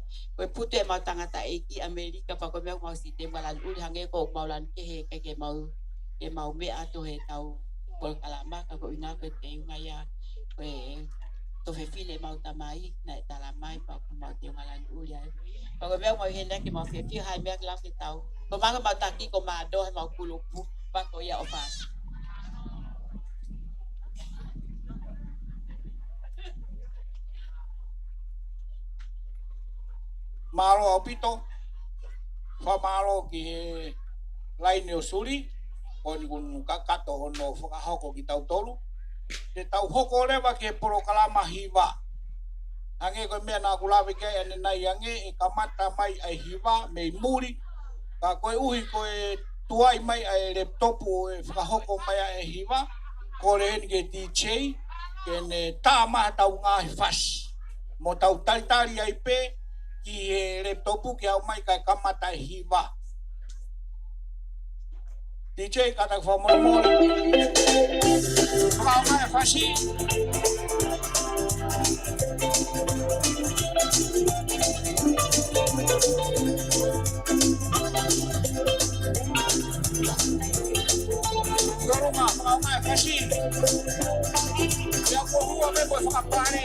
Speaker 5: putu e mau tangata e ki Amerika pa ko mau si te wala uri hange ko mau lan ke ke mau me atu he tau pol kalama ka ko ina ke te unga ia koe to fefile mau tamai na talamai pa ko mau te wala uri ai. Pa ko mau hena ke mau fefi hai me la ke tau. Ko mau taki ko ma do mau kulupu pa ko ia ofa.
Speaker 3: Malo opito, fa malo ki laini o suri, kon kun kakato ono whakahoko ki tau tolu. Te tau hoko rewa ke poro kalama hiwa. Ange ko mea nā kulawe kei ane nai ange e kamata mai ai hiwa mei muri. Ka koe uhi koe tuai mai ai laptop e whakahoko mai e hiwa. Ko le ke DJ ke ne tā maha tau ngāhi whasi. Mo tau taritari ai pe ki e laptop ki au mai kai kamata e hiwa. DJ ka tak whamoro. Whakau mai e whasi. Doruma, whakau mai e whasi. Ia kua hua me koe whakapare.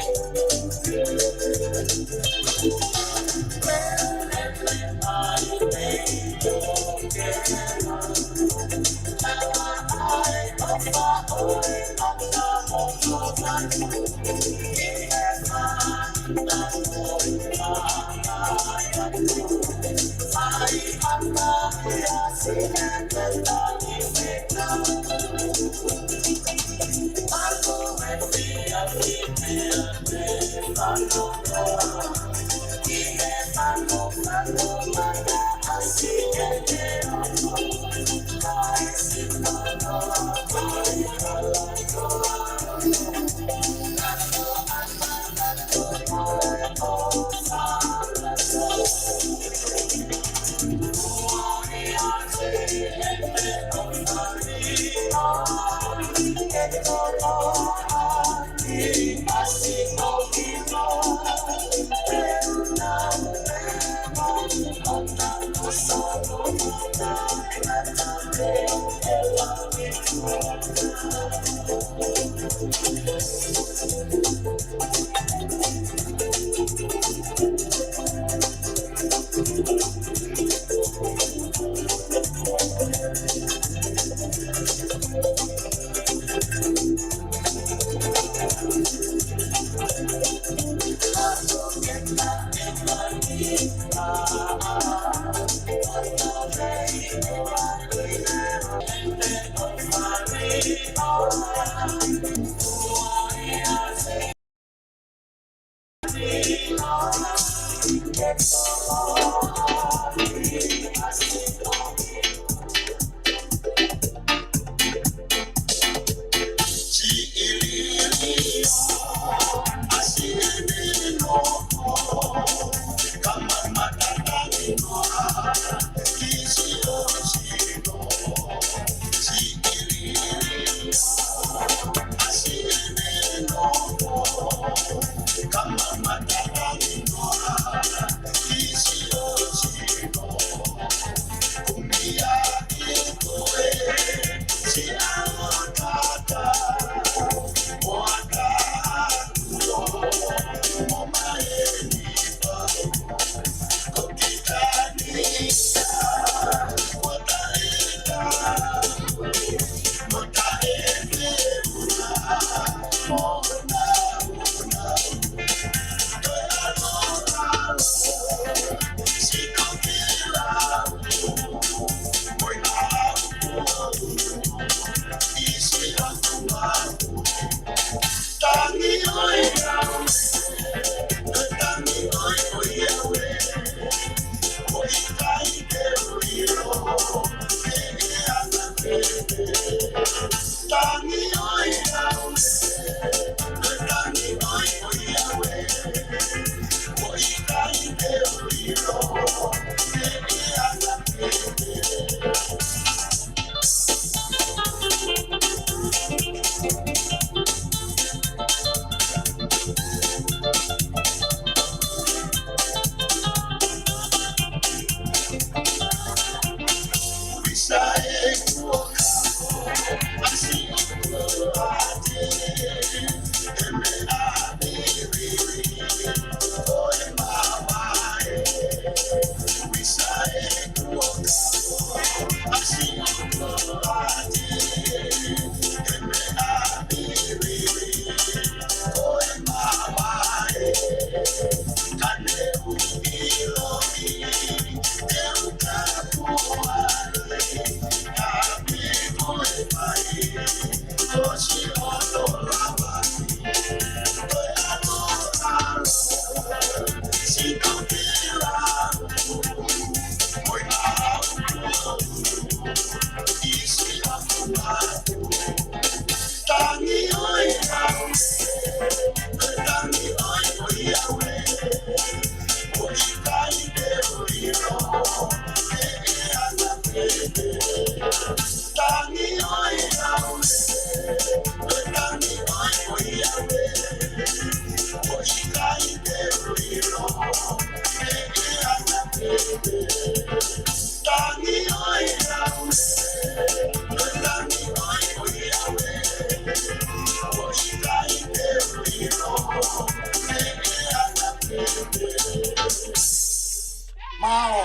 Speaker 3: Malo,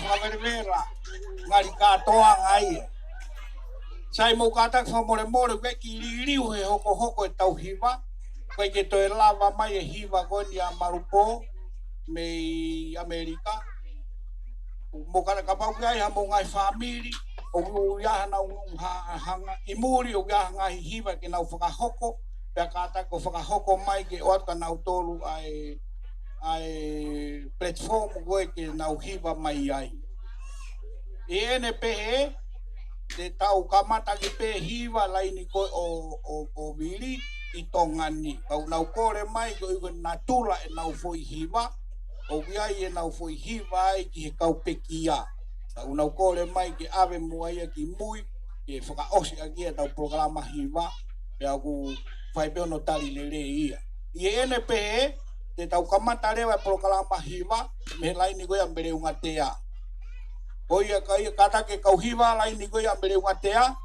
Speaker 3: whaverevera. Ngari katoa ngai. Sai mo katak whamore weki ririu he hoko e tau hiva. Koe ke toe lava mai e hiva goni a Marupo me Amerika. Mo kara kapau kai ha mo ngai family. O ia na hanga imuri o ia ngai hiva ke nau whakahoko. Pea katak o whakahoko mai ke oata nau tolu ai platform goe ke nau hiva mai ai. E ene pehe, te tau kamata ki pe hiva laini koe o viri i tongani. Kau nau kore mai ko iwe natula e nau foi hiva, o viai e nau foi hiva ai ki he kau pekia. Kau nau kore mai ki ave mua ia ki mui, ki whakaosi a kia tau programa hiva, pe aku whaipeo no tali le ia. I ene pehe, te tau kamata rewa e programa hiva, me laini koe ambere unga tea. Oia katake kau hiva laini koe ambere unga tea,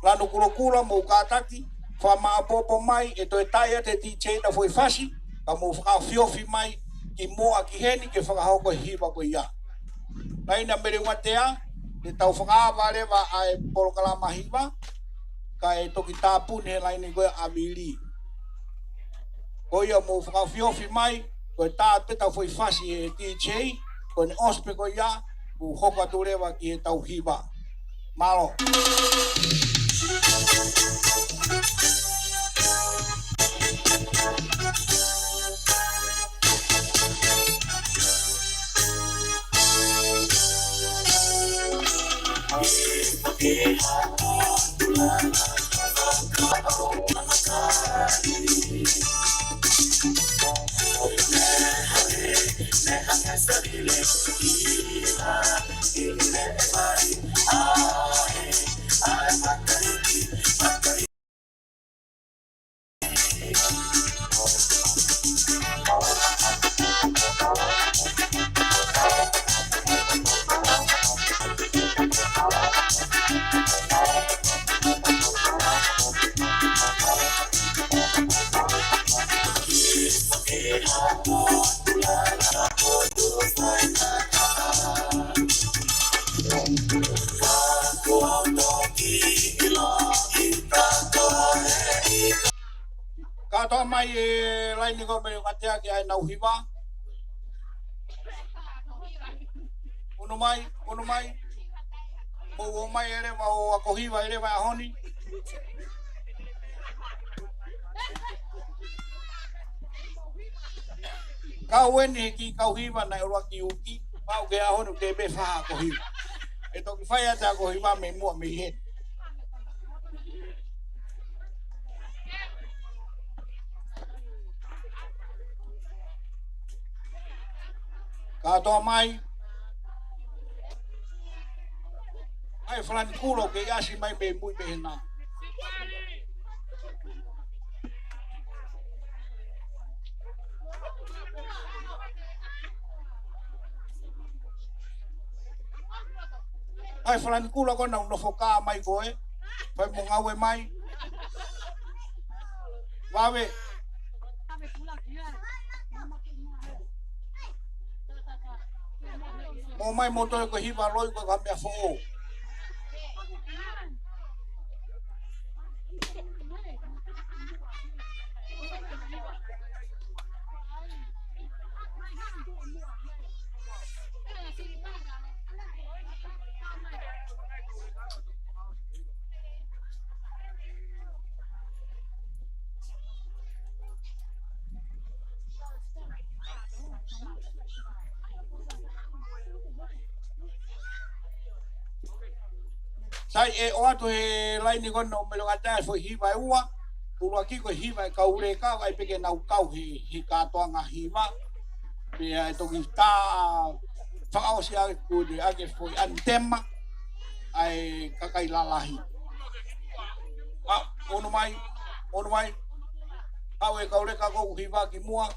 Speaker 3: lanu kulokula mo kataki, whama apopo mai e toi taia te DJ na foi fasi, ka mo whakawhiofi mai ki moa ki heni ke whakahoko hiva koe ia. Laini ambere unga tea, te tau whakawa rewa ai programa hiva, ka e toki tāpuni he laini koe amiri. Oia mo whakawhiofi mai, koe tā te tau foi fasi e DJ, koe ne ospe koe ia, ku hoka turewa ki he tau hiva. Malo. Katoa mai e laini ko me katea ki ai nau hiva. Uno mai. Mo mai ere wa o ako hiva ere wa honi. Kau weni ki kau hiva na ora ki uki. Pau ke ahonu ke be fa ako hiva. E toki fai ata ako hiva me mua me he. Katoa mai. Ai flan kulo ke yasi mai be mui be hena. Ai flan kulo ko na no foka mai goe. Vai mo ngawe mai. Wawe. Mo mai motor ko hiva loi ko kami afo. Sai e o atu he laini kono me lo ngata foi hiva e ua. Ulu aki ko hiva e kaure ka ai peke nau kau he katoa nga hiva. Pe ai toki ta whakao si ake kude ake foi antema ai kakai lalahi. Ono mai. Kau e kaure ka kou hiva ki mua.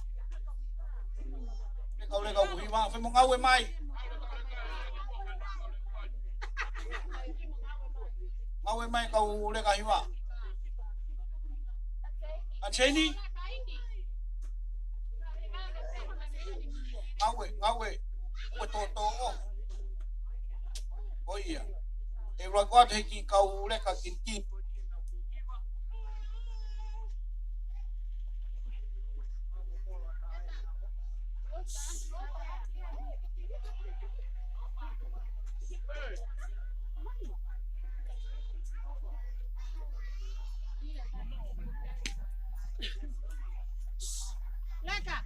Speaker 3: E kaure ka kou hiva. Fe mo ngau e mai. Ngau e mai kau le ka hiva. Acheni? ngawe o to o ia e roi ko te ki kau le ka kinti
Speaker 15: Leka.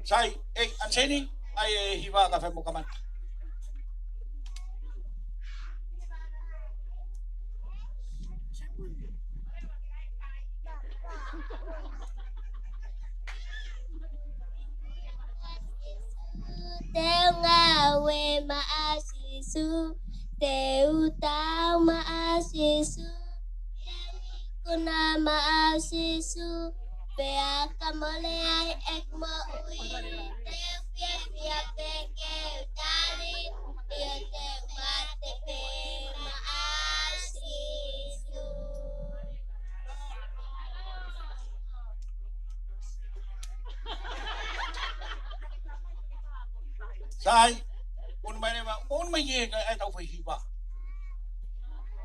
Speaker 3: sai anseni ai hiva ka fe mo kaman
Speaker 18: Teo ngawe maasisu Teu tau maasisu Kuna maasisu Pea kamole ai ekmo ui Teu fia peke utali Ia teu mate pe maasisu
Speaker 3: sai un mai ye ka ai tau fai hiva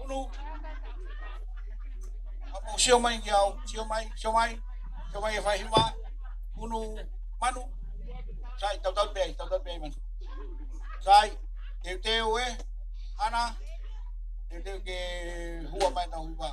Speaker 3: unu apo sio mai fai hiva unu manu sai tau be man sai teu ana teu ke hua mai tau hiva